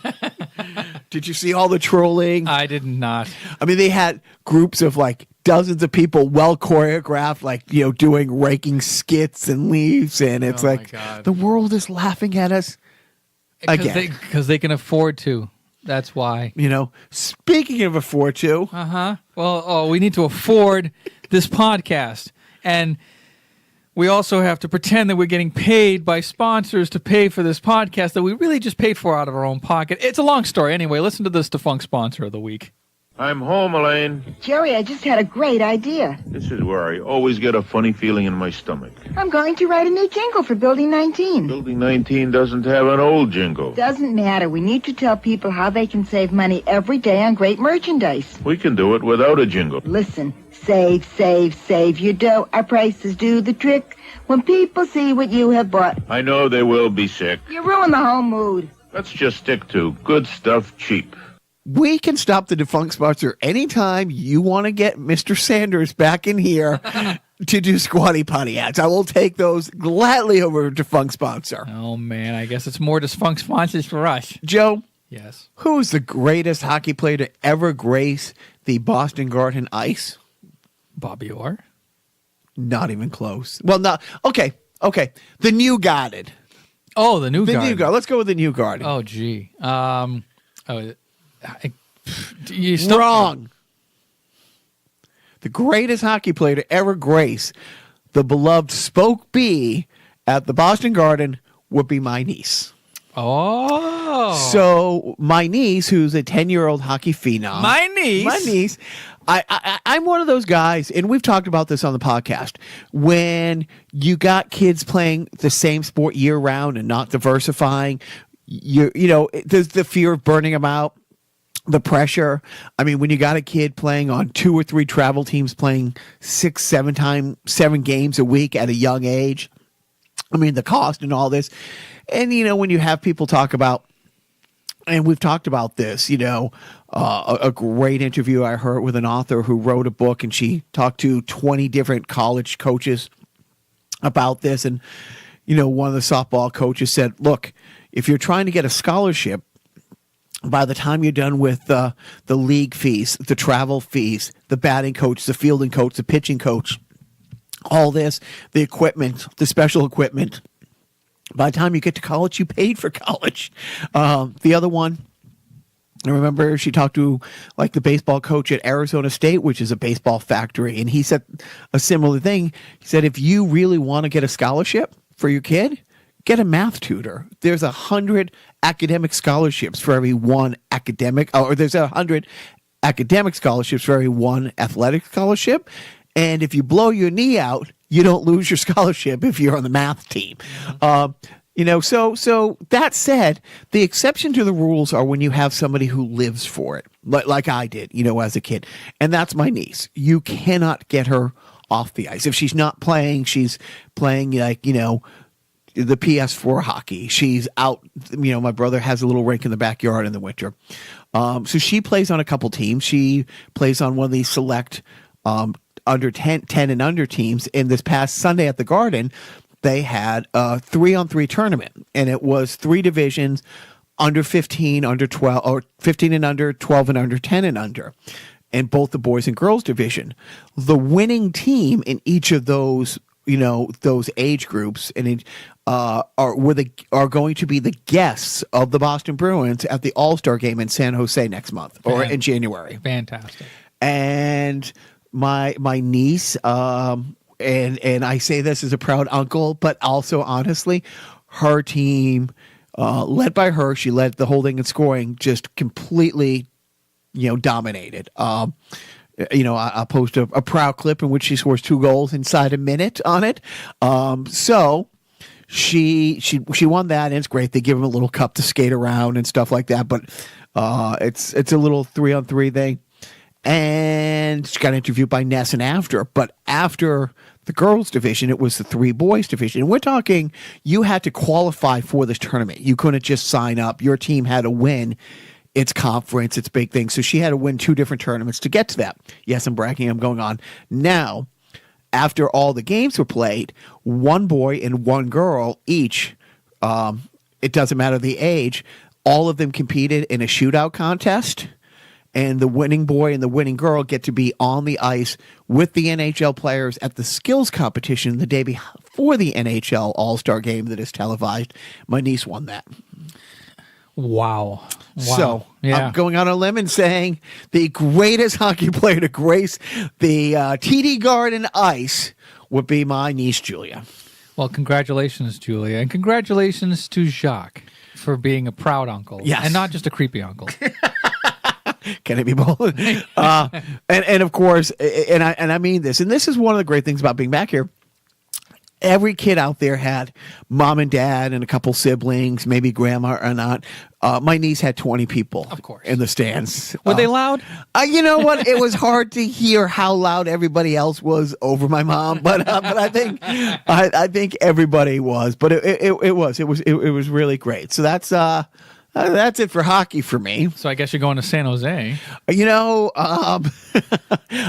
Did you see all the trolling? I did not. I mean, they had groups of dozens of people, well choreographed, doing raking skits and leaves, and it's the world is laughing at us again because they can afford to. That's why. Speaking of afford to. Well, we need to afford this podcast. And we also have to pretend that we're getting paid by sponsors to pay for this podcast that we really just paid for out of our own pocket. It's a long story. Anyway, listen to this defunct sponsor of the week. I'm home, Elaine. Jerry, I just had a great idea. This is where I always get a funny feeling in my stomach. I'm going to write a new jingle for Building 19. Building 19 doesn't have an old jingle. Doesn't matter. We need to tell people how they can save money every day on great merchandise. We can do it without a jingle. Listen, save your dough. Our prices do the trick. When people see what you have bought, I know they will be sick. you ruin the whole mood. Let's just stick to good stuff cheap. We can stop the defunct sponsor anytime you want to get Mr. Sanders back in here to do Squatty Potty ads. I will take those gladly over a defunct sponsor. Oh, man, I guess it's more defunct sponsors for us. Joe? Yes. Who's the greatest hockey player to ever grace the Boston Garden ice? Bobby Orr? Not even close. Well, no. Okay. The New Garden. Oh, the New The Garden. New Garden. Let's go with the New Garden. Oh, gee. Wrong. The greatest hockey player to ever grace the beloved Spoke Bee at the Boston Garden would be my niece. Oh. So my niece, who's a 10-year-old hockey phenom. My niece. I'm one of those guys, and we've talked about this on the podcast, when you got kids playing the same sport year-round and not diversifying, there's the fear of burning them out. The pressure. I mean, when you got a kid playing on 2 or 3 travel teams, playing 6-7 games a week at a young age, I mean, the cost and all this. And, when you have people talk about, and we've talked about this, a great interview I heard with an author who wrote a book, and she talked to 20 different college coaches about this. And, one of the softball coaches said, look, if you're trying to get a scholarship, by the time you're done with the league fees, the travel fees, the batting coach, the fielding coach, the pitching coach, all this, the equipment, the special equipment, by the time you get to college, you paid for college. The other one, I remember she talked to like the baseball coach at Arizona State, which is a baseball factory, and he said a similar thing. He said, if you really want to get a scholarship for your kid, get a math tutor. There's 100 academic scholarships for every one academic, or there's 100 academic scholarships for every one athletic scholarship. And if you blow your knee out, you don't lose your scholarship if you're on the math team. So that said, the exception to the rules are when you have somebody who lives for it, like I did, as a kid. And that's my niece. You cannot get her off the ice. If she's not playing, she's playing the PS4 hockey. She's out. My brother has a little rink in the backyard in the winter. So she plays on a couple teams. She plays on one of these select under 10 and under teams. And this past Sunday at the Garden, they had a 3-on-3 tournament, and it was 3 divisions: under 15, under 12, or 15 and under, 12 and under, 10 and under, and both the boys and girls division. The winning team in each of those, those age groups, and are going to be the guests of the Boston Bruins at the All-Star game in San Jose next month, or in January. Fantastic. And my niece, and I say this as a proud uncle, but also honestly, her team, led by her, she led the holding and scoring, just completely, dominated. I'll post a proud clip in which she scores 2 goals inside a minute on it. So she won that, and it's great. They give him a little cup to skate around and stuff like that. But it's a little 3-on-3 thing. And she got interviewed by Nesson after. But after the girls division, it was the 3 boys division. And we're talking, you had to qualify for this tournament. You couldn't just sign up. Your team had to win its conference, its big thing. So she had to win 2 different tournaments to get to that. Yes, I'm bragging. I'm going on. Now, after all the games were played, 1 boy and 1 girl each, it doesn't matter the age, all of them competed in a shootout contest. And the winning boy and the winning girl get to be on the ice with the NHL players at the skills competition the day before the NHL All-Star game that is televised. My niece won that. Wow. So yeah. I'm going on a limb and saying the greatest hockey player to grace the TD Garden ice would be my niece, Julia. Well, congratulations, Julia. And congratulations to Jacques for being a proud uncle. Yes. And not just a creepy uncle. Can it be both? And of course, and I mean this, and this is one of the great things about being back here. Every kid out there had mom and dad and a couple siblings, maybe grandma or not. My niece had 20 people, of course, in the stands. Were they loud? You know what? It was hard to hear how loud everybody else was over my mom, but I think everybody was. But it was really great. So that's it for hockey for me. So I guess you're going to San Jose.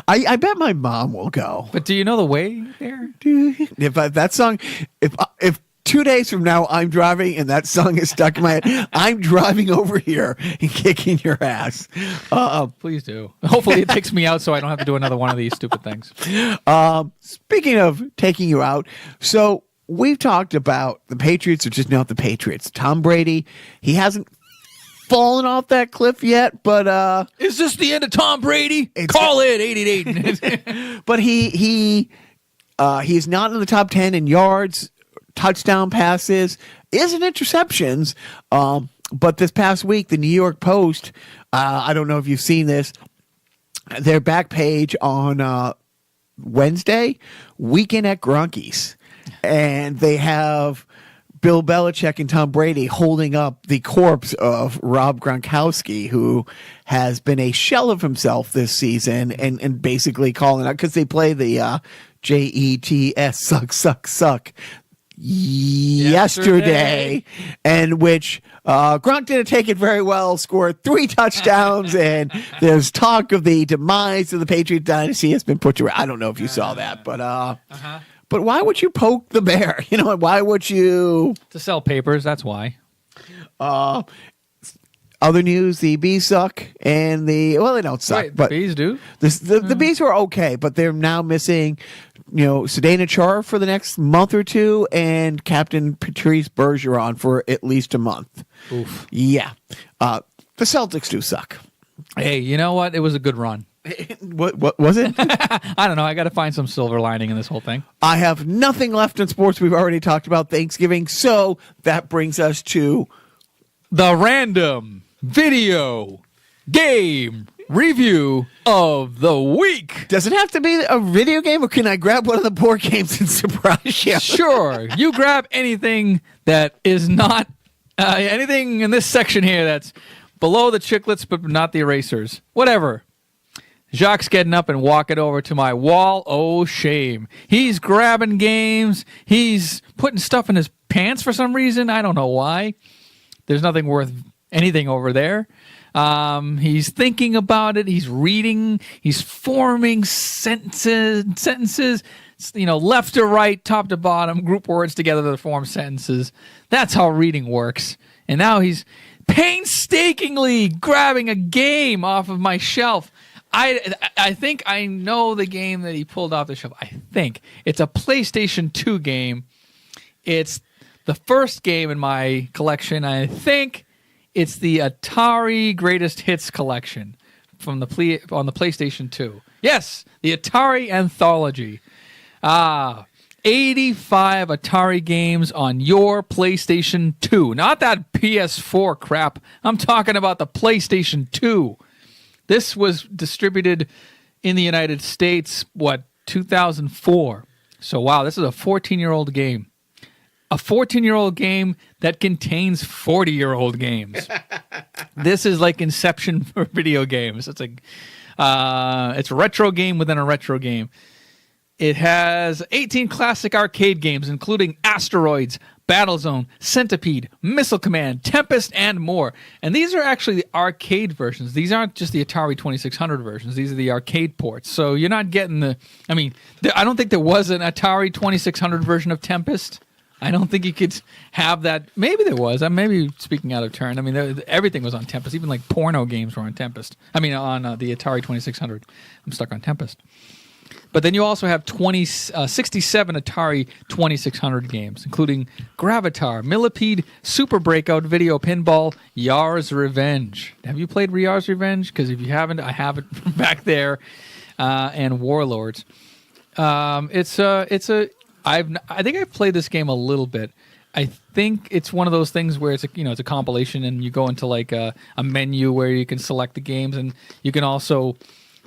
I bet my mom will go. But do you know the way there? If 2 days from now I'm driving and that song is stuck in my head, I'm driving over here and kicking your ass. Please do. Hopefully it takes me out so I don't have to do another one of these stupid things. Speaking of taking you out, so we've talked about the Patriots are just not the Patriots. Tom Brady, he hasn't fallen off that cliff yet, but is this the end of Tom Brady? Call it 888. But he's not in the top 10 in yards, touchdown passes, isn't interceptions. But this past week, the New York Post, I don't know if you've seen this, their back page on Wednesday, Weekend at Gronky's. And they have Bill Belichick and Tom Brady holding up the corpse of Rob Gronkowski, who has been a shell of himself this season, and basically calling out because they play the JETS suck yesterday, and which Gronk didn't take it very well, scored 3 touchdowns, and there's talk of the demise of the Patriot dynasty has been put to. I don't know if you saw that, but But why would you poke the bear? You know, why would you? To sell papers, that's why. Other news, the bees suck, and they don't suck. Wait, but the bees do? the bees were okay, but they're now missing, Sedana Char for the next month or two, and Captain Patrice Bergeron for at least a month. Oof. Yeah. The Celtics do suck. Hey, you know what? It was a good run. What was it? I don't know. I got to find some silver lining in this whole thing. I have nothing left in sports. We've already talked about Thanksgiving, so that brings us to The random video game review of the week. Does it have to be a video game, or can I grab one of the board games and surprise you? Sure. You grab anything that is not anything in this section here that's below the chiclets but not the erasers. Whatever. Jacques getting up and walking over to my wall. Oh, shame. He's grabbing games. He's putting stuff in his pants for some reason. I don't know why. There's nothing worth anything over there. He's thinking about it. He's reading. He's forming sentences, left to right, top to bottom, group words together to form sentences. That's how reading works. And now he's painstakingly grabbing a game off of my shelf. I think I know the game that he pulled off the shelf. I think it's a PlayStation 2 game. It's the first game in my collection. I think it's the Atari Greatest Hits collection on the PlayStation 2. Yes, the Atari Anthology. 85 Atari games on your PlayStation 2. Not that PS4 crap. I'm talking about the PlayStation 2. This was distributed in the United States, 2004. So, wow, this is a 14-year-old game. A 14-year-old game that contains 40-year-old games. This is like Inception for video games. It's a retro game within a retro game. It has 18 classic arcade games, including Asteroids, Battlezone, Centipede, Missile Command, Tempest, and more. And these are actually the arcade versions. These aren't just the Atari 2600 versions. These are the arcade ports. So you're not getting I don't think there was an Atari 2600 version of Tempest. I don't think you could have that. Maybe there was. I may be speaking out of turn. I mean, everything was on Tempest. Even like porno games were on Tempest. On the Atari 2600. I'm stuck on Tempest. But then you also have 67 Atari 2600 games, including Gravatar, Millipede, Super Breakout, Video Pinball, Yar's Revenge. Have you played Yar's Revenge? Because if you haven't, I have it back there. And Warlords. I think I've played this game a little bit. I think it's one of those things where it's a compilation, and you go into like a menu where you can select the games, and you can also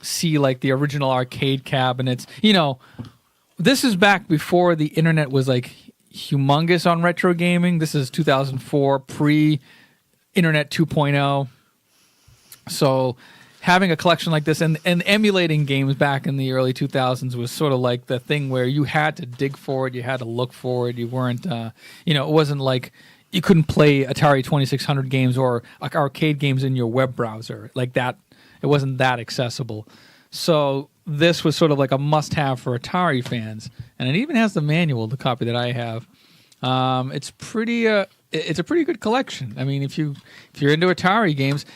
see like the original arcade cabinets. This is back before the internet was like humongous on retro gaming. This is 2004, pre-internet 2.0. So having a collection like this and emulating games back in the early 2000s was sort of like the thing where you had to dig for it, you had to look for it. You weren't, it wasn't like you couldn't play Atari 2600 games or like arcade games in your web browser like that. It wasn't that accessible. So this was sort of like a must-have for Atari fans. And it even has the manual, the copy that I have. It's a pretty good collection. I mean, if you're into Atari games,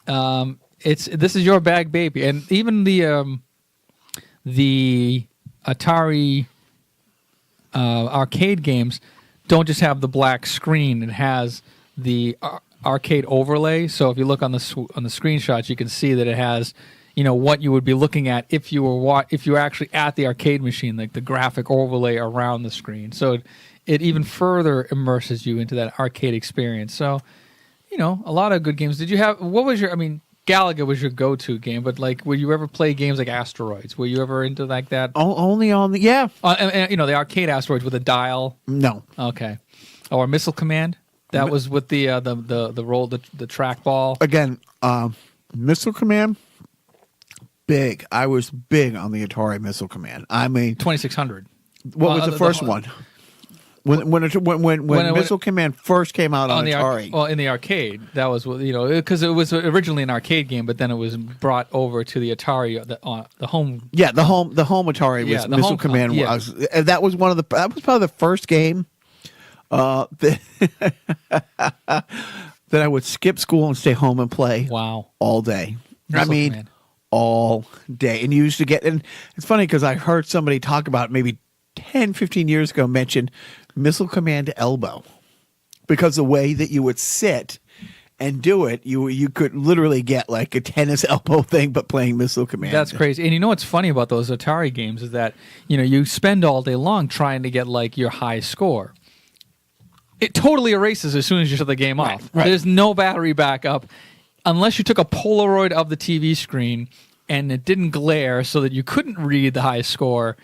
this is your bag, baby. And even the Atari arcade games don't just have the black screen. It has the arcade overlay. So if you look on the screenshots, you can see that it has, what you would be looking at if you were actually at the arcade machine, like the graphic overlay around the screen. So it even further immerses you into that arcade experience. So, a lot of good games. Did you have? What was your? Galaga was your go-to game, but like, would you ever play games like Asteroids? Were you ever into like that? Only on the the arcade Asteroids with a dial. No. Okay. Or Missile Command. That was with the trackball. Again, Missile Command. Big. I was big on the Atari Missile Command. 2600. What was the first one? When Missile Command first came out on Atari. Well, in the arcade, that was because it was originally an arcade game, but then it was brought over to the Atari, the home. Yeah, the home Atari was Missile Command. That was probably the first game that I would skip school and stay home and play. Wow, all day. Missile Command. All day, and you used to get. And it's funny because I heard somebody talk about maybe 10, 15 years ago mention Missile Command elbow, because the way that you would sit and do it, you could literally get like a tennis elbow thing, but playing Missile Command. That's crazy. And you know what's funny about those Atari games is that you spend all day long trying to get like your high score. It totally erases as soon as you shut the game off. Right. There's no battery backup unless you took a Polaroid of the TV screen and it didn't glare so that you couldn't read the high score.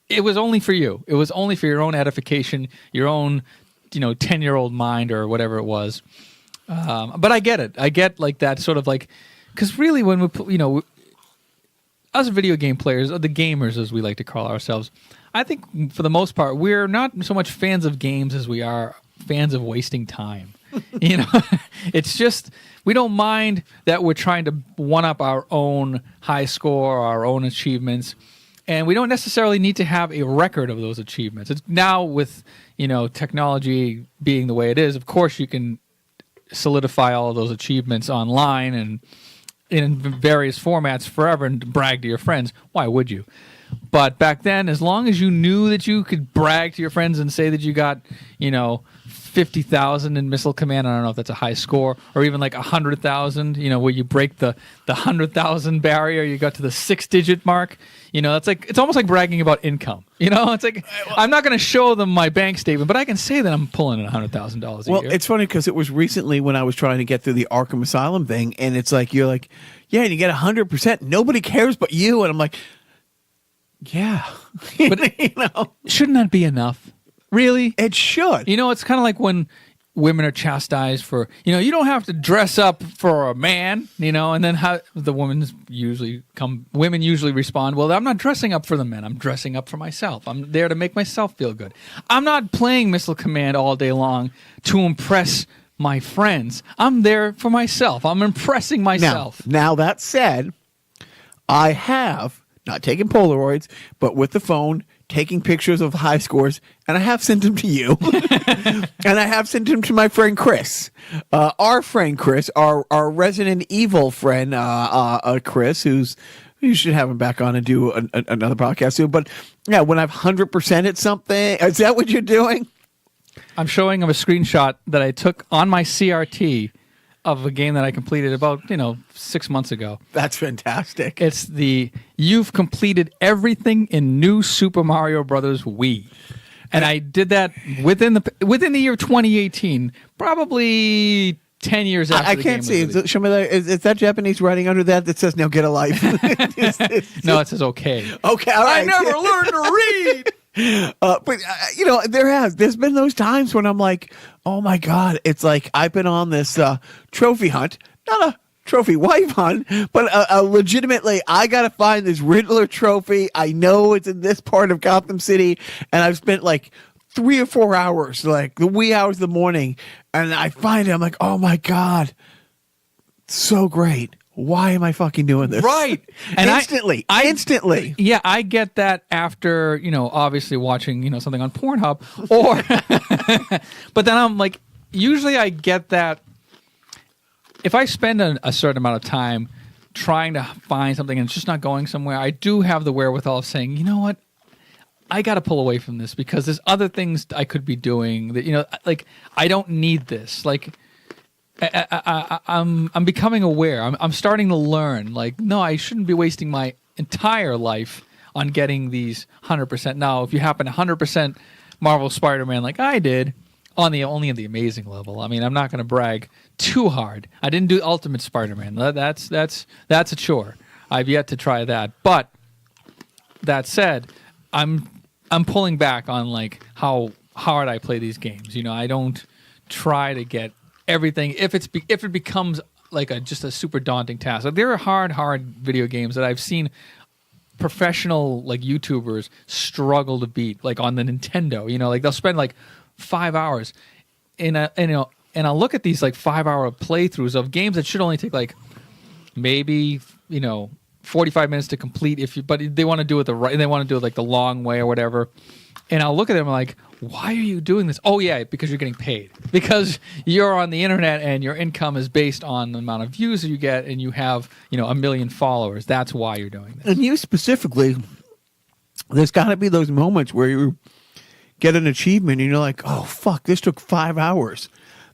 It was only for you. It was only for your own edification, your own, 10-year-old mind or whatever it was. But I get it. I get like that sort of like, because really when we, us video game players, or the gamers as we like to call ourselves, I think for the most part we're not so much fans of games as we are fans of wasting time. It's just we don't mind that we're trying to one up our own high score, our own achievements. And we don't necessarily need to have a record of those achievements. It's now with, technology being the way it is, of course you can solidify all of those achievements online and in various formats forever and brag to your friends. Why would you? But back then, as long as you knew that you could brag to your friends and say that you got, 50,000 in Missile Command. I don't know if that's a high score, or even like 100,000. Where you break the 100,000 barrier, you got to the 6-digit mark. It's almost like bragging about income. It's like I'm not going to show them my bank statement, but I can say that I'm pulling in $100,000 a year. Well, it's funny because it was recently when I was trying to get through the Arkham Asylum thing, and it's like you're like, yeah, and you get 100%. Nobody cares but you, and I'm like, yeah, but shouldn't that be enough? Really? It should. It's kind of like when women are chastised for, you don't have to dress up for a man, and then how the women usually respond, well, I'm not dressing up for the men. I'm dressing up for myself. I'm there to make myself feel good. I'm not playing Missile Command all day long to impress my friends. I'm there for myself. I'm impressing myself. Now that said, I have not taken Polaroids, but with the phone, taking pictures of high scores, and I have sent them to you, and I have sent them to my friend Chris, our friend Chris, our Resident Evil friend Chris, you should have him back on and do another podcast soon. But yeah, when I've 100% at something, is that what you're doing? I'm showing him a screenshot that I took on my CRT of a game that I completed about 6 months ago. That's fantastic. It's you've completed everything in New Super Mario Brothers Wii, and I did that within the year 2018, probably 10 years after. I can't see. Show me that. Is that Japanese writing under that says "Now get a life"? No, it says "Okay." Okay, all right. I never learned to read. But there's been those times when I'm like, oh my God, it's like I've been on this trophy hunt, not a trophy wife hunt, but legitimately, I got to find this Riddler trophy. I know it's in this part of Gotham City, and I've spent like 3 or 4 hours, like the wee hours of the morning, and I find it. I'm like, oh my God, so great. Why am I fucking doing this? Right. And instantly. Yeah, I get that after, obviously watching, something on Pornhub or but then I'm like, usually I get that if I spend a certain amount of time trying to find something and it's just not going somewhere, I do have the wherewithal of saying, you know what? I got to pull away from this because there's other things I could be doing that, like I don't need this. Like I'm becoming aware. I'm starting to learn. Like, no, I shouldn't be wasting my entire life on getting these 100%. Now, if you happen to 100% Marvel Spider-Man like I did, only on the amazing level. I mean, I'm not going to brag too hard. I didn't do Ultimate Spider-Man. That's a chore. I've yet to try that. But that said, I'm pulling back on like how hard I play these games. I don't try to get everything if it becomes like just a super daunting task. Like, there are hard video games that I've seen professional like YouTubers struggle to beat, like on the Nintendo. Like they'll spend like 5 hours in and I'll look at these like 5-hour playthroughs of games that should only take like maybe 45 minutes to complete but they want to do it they want to do it like the long way or whatever. And I'll look at them like, why are you doing this? Oh yeah, because you're getting paid. Because you're on the internet and your income is based on the amount of views you get, and you have 1 million followers. That's why you're doing this. And you specifically, there's got to be those moments where you get an achievement and you're like, oh fuck, this took 5 hours.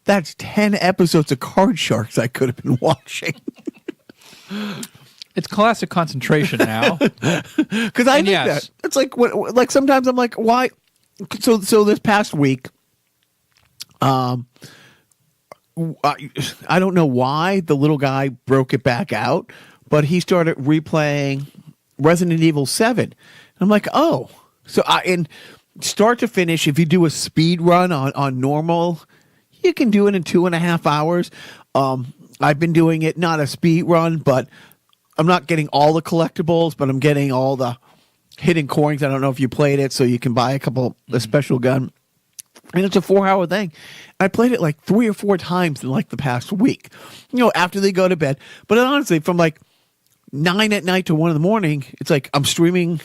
That's 10 episodes of Card Sharks I could have been watching. It's classic concentration now. Because I think that. It's like sometimes I'm like, why? So this past week, I don't know why the little guy broke it back out, but he started replaying Resident Evil 7. And I'm like, oh. So in start to finish, if you do a speed run on normal, you can do it in 2.5 hours. I've been doing it, not a speed run, but I'm not getting all the collectibles, but I'm getting all the hidden coins. I don't know if you played it, so you can buy a special gun. And it's a 4-hour thing. I played it like 3 or 4 times in like the past week, after they go to bed. But honestly, from like 9 at night to 1 in the morning, it's like I'm streaming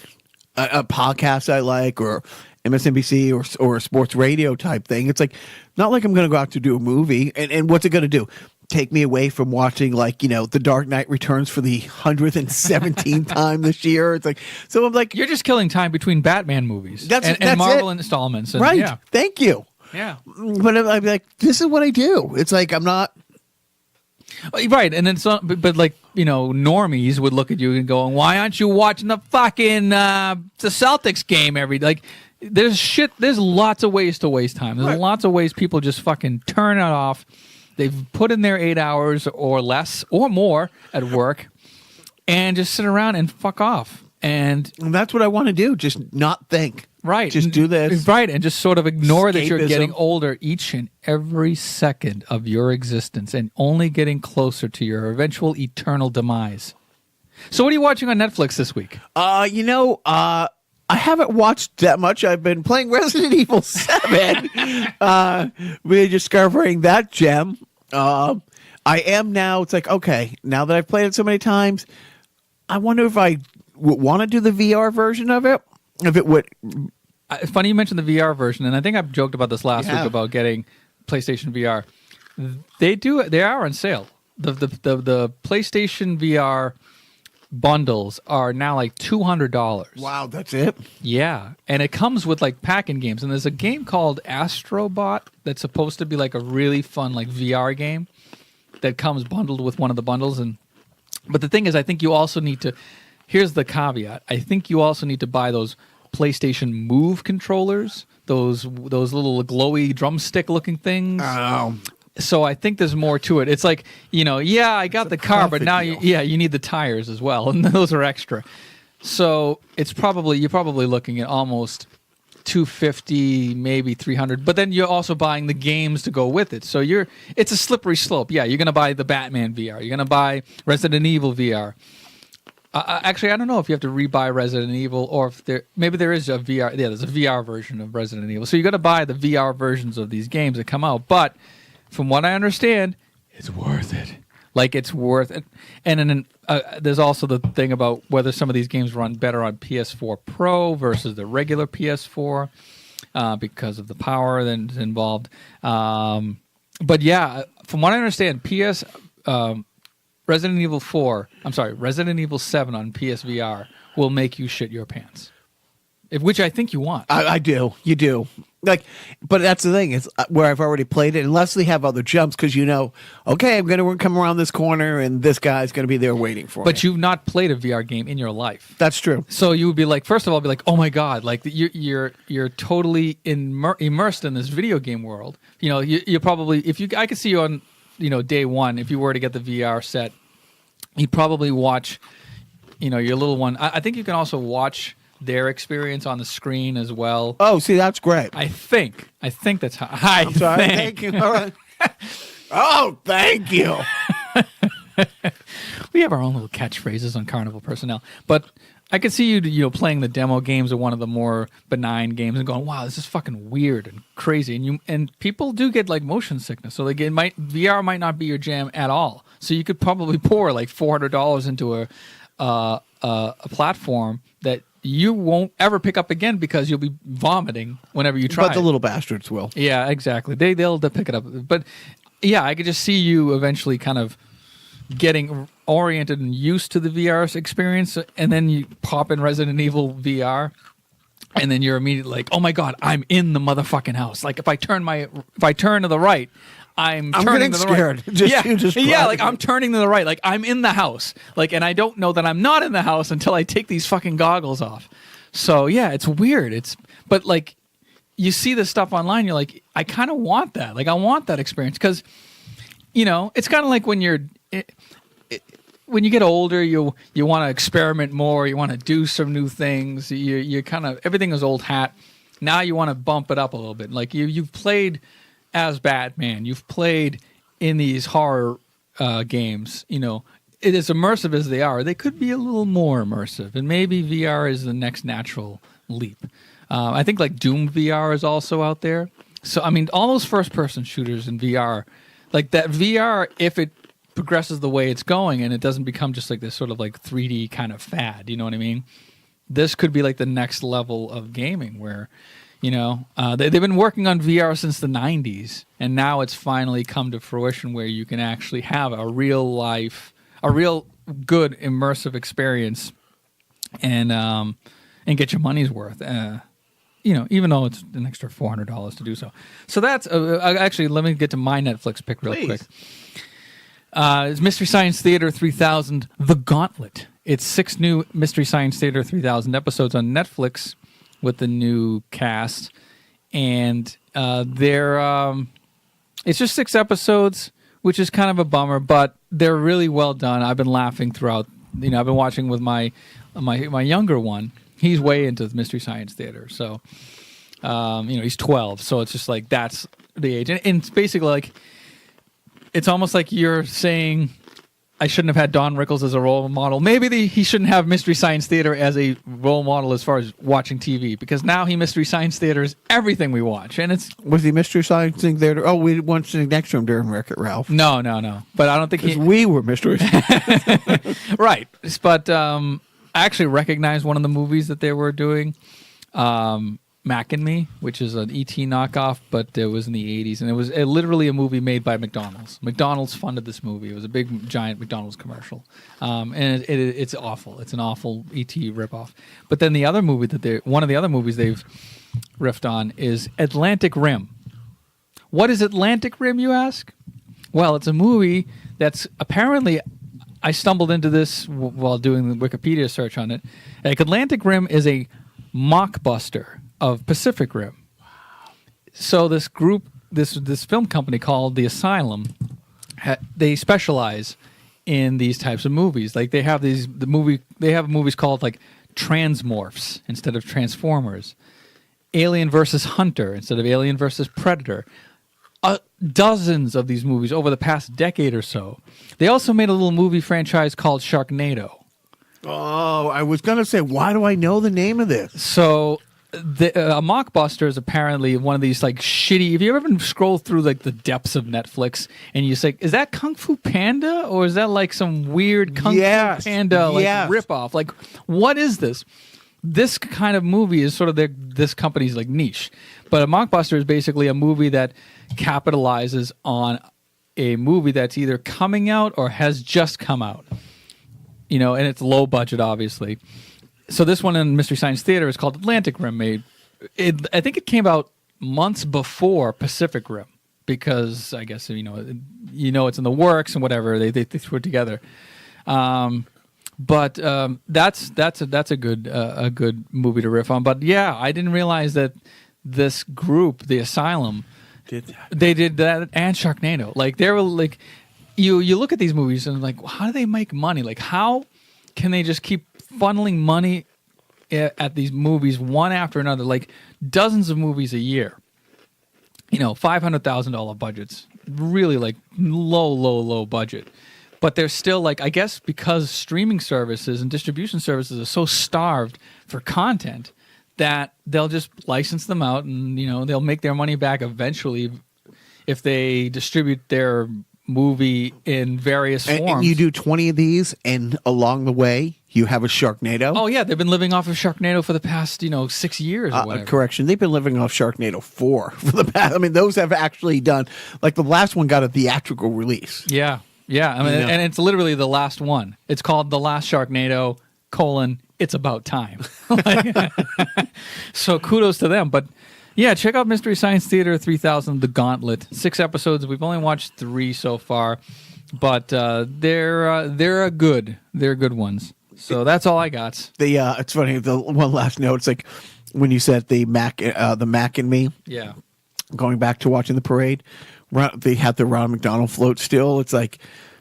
a podcast I like, or MSNBC or a sports radio type thing. It's like not like I'm going to go out to do a movie. And what's it going to do? Take me away from watching The Dark Knight Returns for the 117th time this year. It's like, so I'm like, you're just killing time between Batman movies that's and Marvel installments. And, right. Yeah. Thank you. Yeah. But I'm like, this is what I do. It's like, I'm not. Right. And then but like, normies would look at you and go, why aren't you watching the fucking, the Celtics game there's lots of ways to waste time. There's lots of ways people just fucking turn it off. They've put in their 8 hours or less or more at work and just sit around and fuck off. And that's what I want to do. Just not think. Right. Just do this. Right. And just sort of ignore that you're Escapism. getting older each and every second of your existence and only getting closer to your eventual eternal demise. So what are you watching on Netflix this week? I haven't watched that much. I've been playing Resident Evil 7, rediscovering that gem. I am now. It's like, okay, now that I've played it so many times, I wonder if I would want to do the VR version of it. If it would. It's funny you mentioned the VR version, and I think I've joked about this last week about getting PlayStation VR. They are on sale. The PlayStation VR bundles are now like $200. Wow, that's it? Yeah, and it comes with like packing games, and there's a game called Astrobot that's supposed to be like a really fun like VR game that comes bundled with one of the bundles. But the thing is, I think you also need to, here's the caveat, I think you also need to buy those PlayStation Move controllers, those little glowy drumstick looking things. Oh. So I think there's more to it. It's like, I got the car, but now deal. you need the tires as well, and those are extra. So you're probably looking at almost $250, maybe $300. But then you're also buying the games to go with it. So it's a slippery slope. Yeah, you're gonna buy the Batman VR. You're gonna buy Resident Evil VR. Actually, I don't know if you have to rebuy Resident Evil or if there is a VR. Yeah, there's a VR version of Resident Evil. So you got to buy the VR versions of these games that come out, but from what I understand, it's worth it. Like, it's worth it. And then there's also the thing about whether some of these games run better on PS4 Pro versus the regular PS4 because of the power that's involved. But yeah, from what I understand, Resident Evil 7 on PSVR will make you shit your pants. Which I think you want. I do. You do. But that's the thing. It's where I've already played it, unless they have other jumps, because okay, I'm going to come around this corner, and this guy's going to be there waiting for me. But you've not played a VR game in your life. That's true. So you would be like, first of all, oh my god, like you're totally immersed in this video game world. You probably, I could see you on, day one, if you were to get the VR set, you'd probably watch, your little one. I think you can also watch their experience on the screen as well. Oh, see, that's great. I think that's how. I'm sorry. Thank you. All right. Oh, thank you. We have our own little catchphrases on Carnival personnel, but I could see you playing the demo games of one of the more benign games and going, wow, this is fucking weird and crazy. And people do get like motion sickness. So like VR might not be your jam at all. So you could probably pour like $400 into a platform that you won't ever pick up again because you'll be vomiting whenever you try. But the little bastards will. Yeah, exactly. They'll pick it up. But yeah, I could just see you eventually kind of getting oriented and used to the VR experience, and then you pop in Resident Evil VR, and then you're immediately like, "Oh my god, I'm in the motherfucking house!" Like if I turn to the right, I'm turning getting to the scared. right. Yeah, like I'm turning to the right, like I'm in the house, like, and I don't know that I'm not in the house until I take these fucking goggles off. So yeah, it's weird. But like you see this stuff online, you're like, I kind of want that. Like I want that experience because it's kind of like when when you get older, you want to experiment more. You want to do some new things. You kind of everything is old hat. Now you want to bump it up a little bit. Like you've played as Batman. You've played in these horror games. It is immersive as they are. They could be a little more immersive, and maybe VR is the next natural leap. I think like Doom VR is also out there. So I mean, all those first-person shooters in VR, like that VR, if it progresses the way it's going and it doesn't become just like this sort of like 3D kind of fad, you know what I mean? This could be like the next level of gaming where, they've been working on VR since the 90s, and now it's finally come to fruition where you can actually have a real good immersive experience and get your money's worth. Even though it's an extra $400 to do so. So that's actually, let me get to my Netflix pick real quick. It's Mystery Science Theater 3000, The Gauntlet. It's 6 new Mystery Science Theater 3000 episodes on Netflix with the new cast. And it's just 6 episodes, which is kind of a bummer, but they're really well done. I've been laughing throughout. I've been watching with my younger one. He's way into the Mystery Science Theater. So, he's 12. So it's just like that's the age. And it's basically like, it's almost like you're saying, I shouldn't have had Don Rickles as a role model. Maybe he shouldn't have Mystery Science Theater as a role model as far as watching TV, because now Mystery Science Theater is everything we watch. And was he Mystery Science Theater? Oh, we weren't sitting next to him during Wreck-It Ralph. No. But I don't think we were Mystery Science. Right. But I actually recognized one of the movies that they were doing. Mac and Me, which is an E.T. knockoff, but it was in the 80s, and it was literally a movie made by McDonald's. McDonald's funded this movie. It was a big, giant McDonald's commercial, and it's awful. It's an awful E.T. ripoff. But then the other movie one of the other movies they've riffed on is Atlantic Rim. What is Atlantic Rim, you ask? Well, it's a movie that's apparently, I stumbled into this while doing the Wikipedia search on it. Like, Atlantic Rim is a mockbuster of Pacific Rim. So this group, this film company called The Asylum, they specialize in these types of movies. Like they have movies called like Transmorphs instead of Transformers, Alien versus Hunter instead of Alien versus Predator. Dozens of these movies over the past decade or so. They also made a little movie franchise called Sharknado. Oh, I was going to say, why do I know the name of this? So a mockbuster is apparently one of these like shitty. If you ever scroll through like the depths of Netflix and you say, "Is that Kung Fu Panda or is that like some weird Kung Fu Panda like ripoff? Like, what is this?" This kind of movie is sort of this company's like niche, but a mockbuster is basically a movie that capitalizes on a movie that's either coming out or has just come out. And it's low budget, obviously. So this one in Mystery Science Theater is called Atlantic Rim. I think it came out months before Pacific Rim because I guess it's in the works and whatever they threw it together. But that's a good movie to riff on. But yeah, I didn't realize that this group, The Asylum, they did that and Sharknado. Like they were like, you look at these movies and like, how do they make money? Like how can they just keep funneling money at these movies one after another, like dozens of movies a year, $500,000 budgets, really like low budget. But they're still like, I guess because streaming services and distribution services are so starved for content that they'll just license them out, and they'll make their money back eventually if they distribute their movie in various forms. And you do 20 of these, and along the way you have a Sharknado. Oh yeah, they've been living off of Sharknado for the past 6 years or whatever. Correction, they've been living off Sharknado 4 for the past. I mean, those have actually done, like, the last one got a theatrical release. Yeah. I mean, and it's literally the last one. It's called The Last Sharknado: It's About Time. So kudos to them. But yeah, check out Mystery Science Theater 3000: The Gauntlet. 6 episodes. We've only watched 3 so far, but they're good. They're good ones. So that's all I got. It's funny. The one last note. It's like when you said the Mac and Me. Yeah. Going back to watching the parade, they had the Ronald McDonald float still. It's like,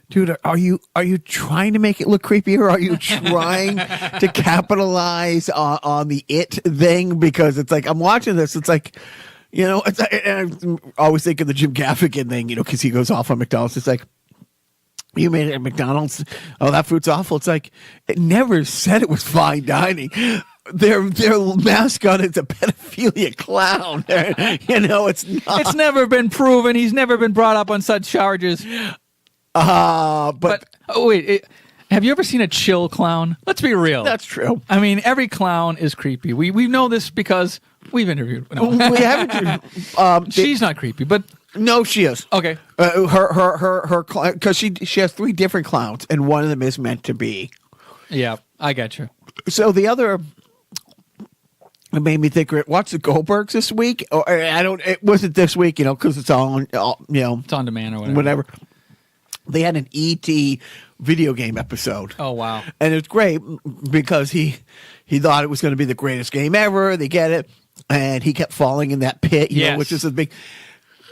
dude, are you trying to make it look creepy, or are you trying to capitalize on the it thing? Because it's like, I'm watching this. It's like, I'm always thinking the Jim Gaffigan thing, because he goes off on McDonald's. It's like, you made it at McDonald's. Oh, that food's awful. It's like, it never said it was fine dining. Their mascot is a pedophilia clown. It's not. It's never been proven. He's never been brought up on such charges. But oh wait, have you ever seen a chill clown? Let's be real. That's true. I mean, every clown is creepy. We know this because we've interviewed. No. We haven't. She's not creepy, but no, she is. Okay. Her because she has 3 different clowns, and one of them is meant to be. Yeah, I got you. So the other. It made me think. Watch the Goldbergs this week. Or it wasn't this week, because it's all it's on demand or whatever. They had an E.T. video game episode. Oh wow! And it's great because he thought it was going to be the greatest game ever. They get it, and he kept falling in that pit. You know, which is a big.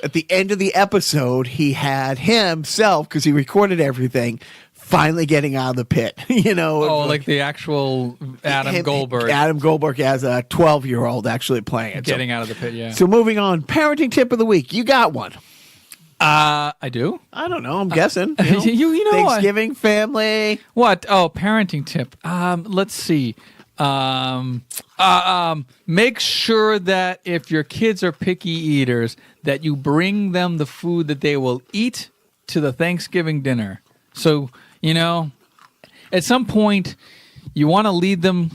At the end of the episode, he had himself, because he recorded everything, finally getting out of the pit. Like the actual Adam Goldberg. Adam Goldberg as a 12-year-old actually playing it. Getting out of the pit, yeah. So moving on, parenting tip of the week. You got one. I do? I don't know. I'm guessing. You know Thanksgiving, family. What? Oh, parenting tip. Let's see. Make sure that if your kids are picky eaters, that you bring them the food that they will eat to the Thanksgiving dinner. So, at some point, you want to lead them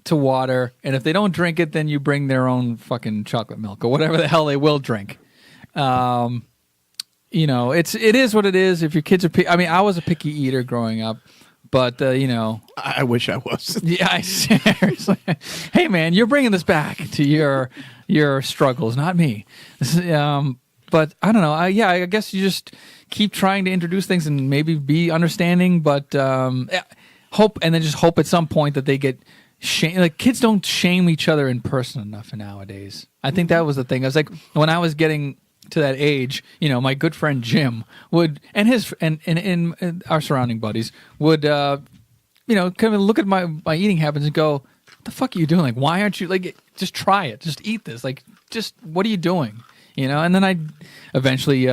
to water, and if they don't drink it, then you bring their own fucking chocolate milk or whatever the hell they will drink. It is what it is. If your kids are I mean, I was a picky eater growing up, but I wish I was. Yeah, seriously. Hey man, you're bringing this back to your struggles, not me. But I don't know. I guess you just keep trying to introduce things and maybe be understanding, but hope at some point that they get shame. Like, kids don't shame each other in person enough nowadays. I think that was the thing. I was like, when I was getting to that age, my good friend Jim would, and his and our surrounding buddies would, kind of look at my eating habits and go, "What the fuck are you doing? Like, why aren't you just try it? Just eat this. Like, just what are you doing?" And then I'd eventually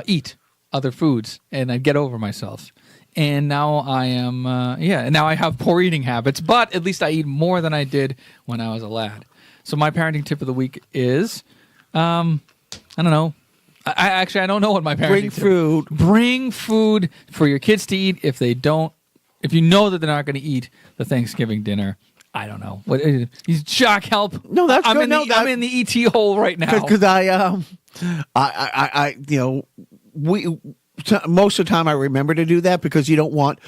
eat other foods, and I'd get over myself. And now I am, now I have poor eating habits, but at least I eat more than I did when I was a lad. So my parenting tip of the week is, I don't know. I don't know what my parenting tip. Bring food for your kids to eat. If you know that they're not going to eat the Thanksgiving dinner. I don't know. What is Jacques, help? No, that's good. I'm in the ET hole right now. Because most of the time I remember to do that, because you don't want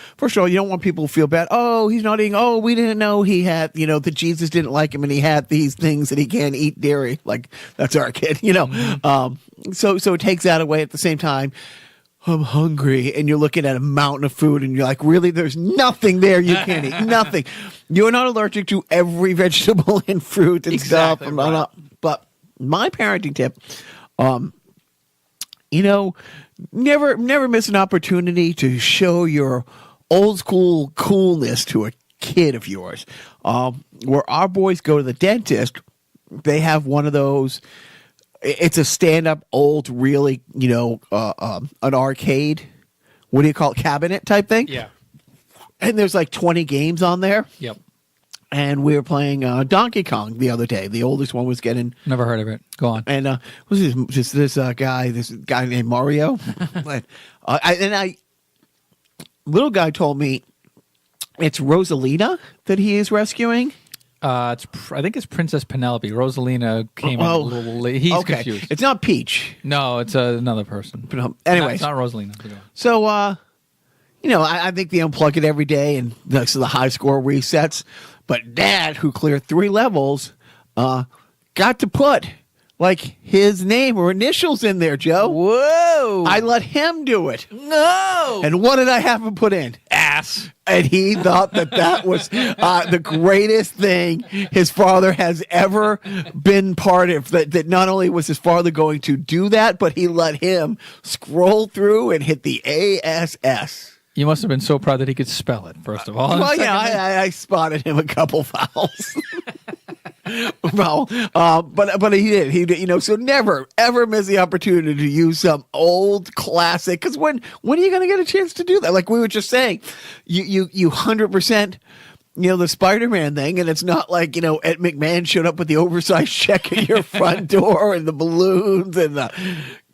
people to feel bad. Oh, he's not eating. Oh, we didn't know he had, that Jesus didn't like him and he had these things that he can't eat dairy. Like, that's our kid, Mm-hmm. So it takes that away. At the same time, I'm hungry, and you're looking at a mountain of food, and you're like, really? There's nothing there you can't eat. Nothing. You're not allergic to every vegetable and fruit and stuff. Right. But my parenting tip, never miss an opportunity to show your old school coolness to a kid of yours. Where our boys go to the dentist, they have one of those. It's a stand-up old, really, an arcade what do you call it, cabinet type thing. Yeah. And there's like 20 games on there. Yep. And we were playing Donkey Kong the other day. The oldest one was getting. Never heard of it. Go on. And was this guy named Mario? Little guy told me it's Rosalina that he is rescuing. I think it's Princess Penelope. Rosalina came up a little late. He's confused. It's not Peach. No, it's another person. But, anyways. It's not Rosalina. So, I think they unplug it every day, and so the high score resets. But Dad, who cleared 3 levels, got to put like his name or initials in there, Joe. Whoa! I let him do it. No! And what did I have him put in? Ass. And he thought that was the greatest thing his father has ever been part of. That not only was his father going to do that, but he let him scroll through and hit the ASS. You must have been so proud that he could spell it, first of all. Well, yeah, I spotted him a couple fouls. Well, but he did. He did, so never ever miss the opportunity to use some old classic. Because when are you going to get a chance to do that? Like we were just saying, you 100%. The Spider-Man thing, and it's not like, Ed McMahon showed up with the oversized check at your front door and the balloons and the.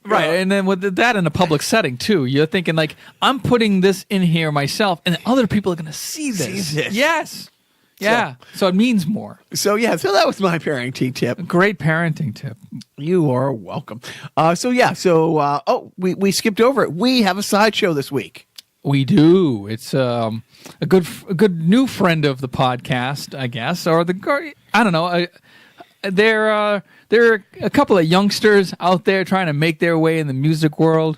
Right, and then with that in a public setting too, you're thinking like, I'm putting this in here myself, and other people are going to see this. Yes, yeah. So it means more. So that was my parenting tip. Great parenting tip. You are welcome. We skipped over it. We have a sideshow this week. We do. It's a good new friend of the podcast, I guess, or I don't know. There are a couple of youngsters out there trying to make their way in the music world.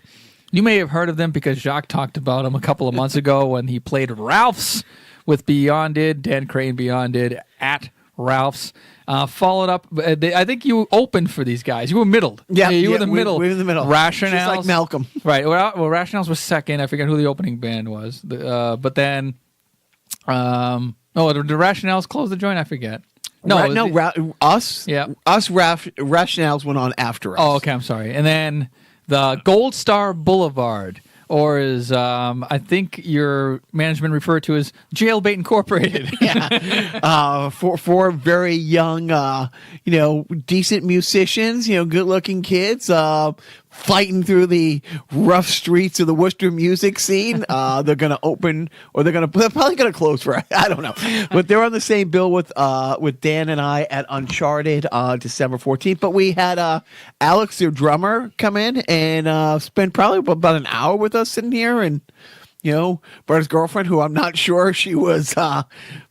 You may have heard of them because Jacques talked about them a couple of months ago when he played Ralph's with Beyond It, Dan Crane Beyond It, at Ralph's. Followed up, I think you opened for these guys. You were middled. Yeah, you were the middle. We were in the middle. Rationales. Just like Malcolm. Right. Well, Rationales was second. I forget who the opening band was. But then, the Rationales closed the joint. I forget. Us. Yeah, us. Rationales went on after us. Oh, okay. I'm sorry. And then the Gold Star Boulevard, or as I think your management referred to as Jailbait Incorporated. For very young, decent musicians, good-looking kids, fighting through the rough streets of the Worcester music scene. They're going to open, or they're probably going to close for, I don't know. But they're on the same bill with Dan and I at Uncharted December 14th. But we had Alex, their drummer, come in and spend probably about an hour with us sitting here. And, but his girlfriend, who I'm not sure she was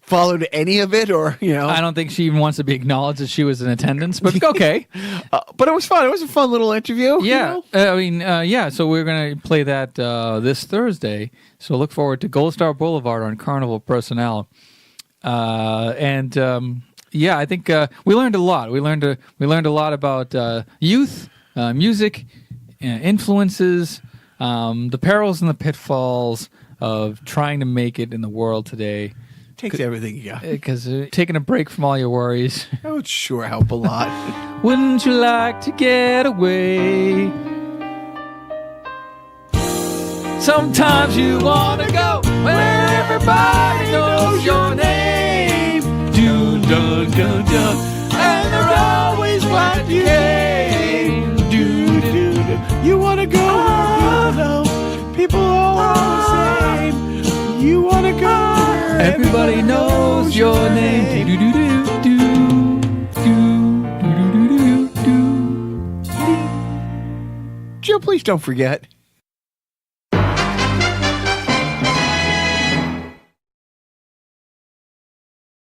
followed any of it, or I don't think she even wants to be acknowledged that she was in attendance, but okay. But it was fun. It was a fun little interview. Yeah, so we're gonna play that this Thursday. So look forward to Gold Star Boulevard on Carnival Personnel. I think we learned a lot. We learned a lot about youth, music, influences, the perils and the pitfalls of trying to make it in the world today. Takes everything you got. Because taking a break from all your worries. That would sure help a lot. Wouldn't you like to get away? Sometimes you want to go where everybody knows your name. Dun, dun, dun, dun. And they're always what you came. Do, do, do. You want to go where people all are the same. You want to go where everybody knows your name. Do, do, do, do, do, do, do, do, do, do. Joe, please don't forget.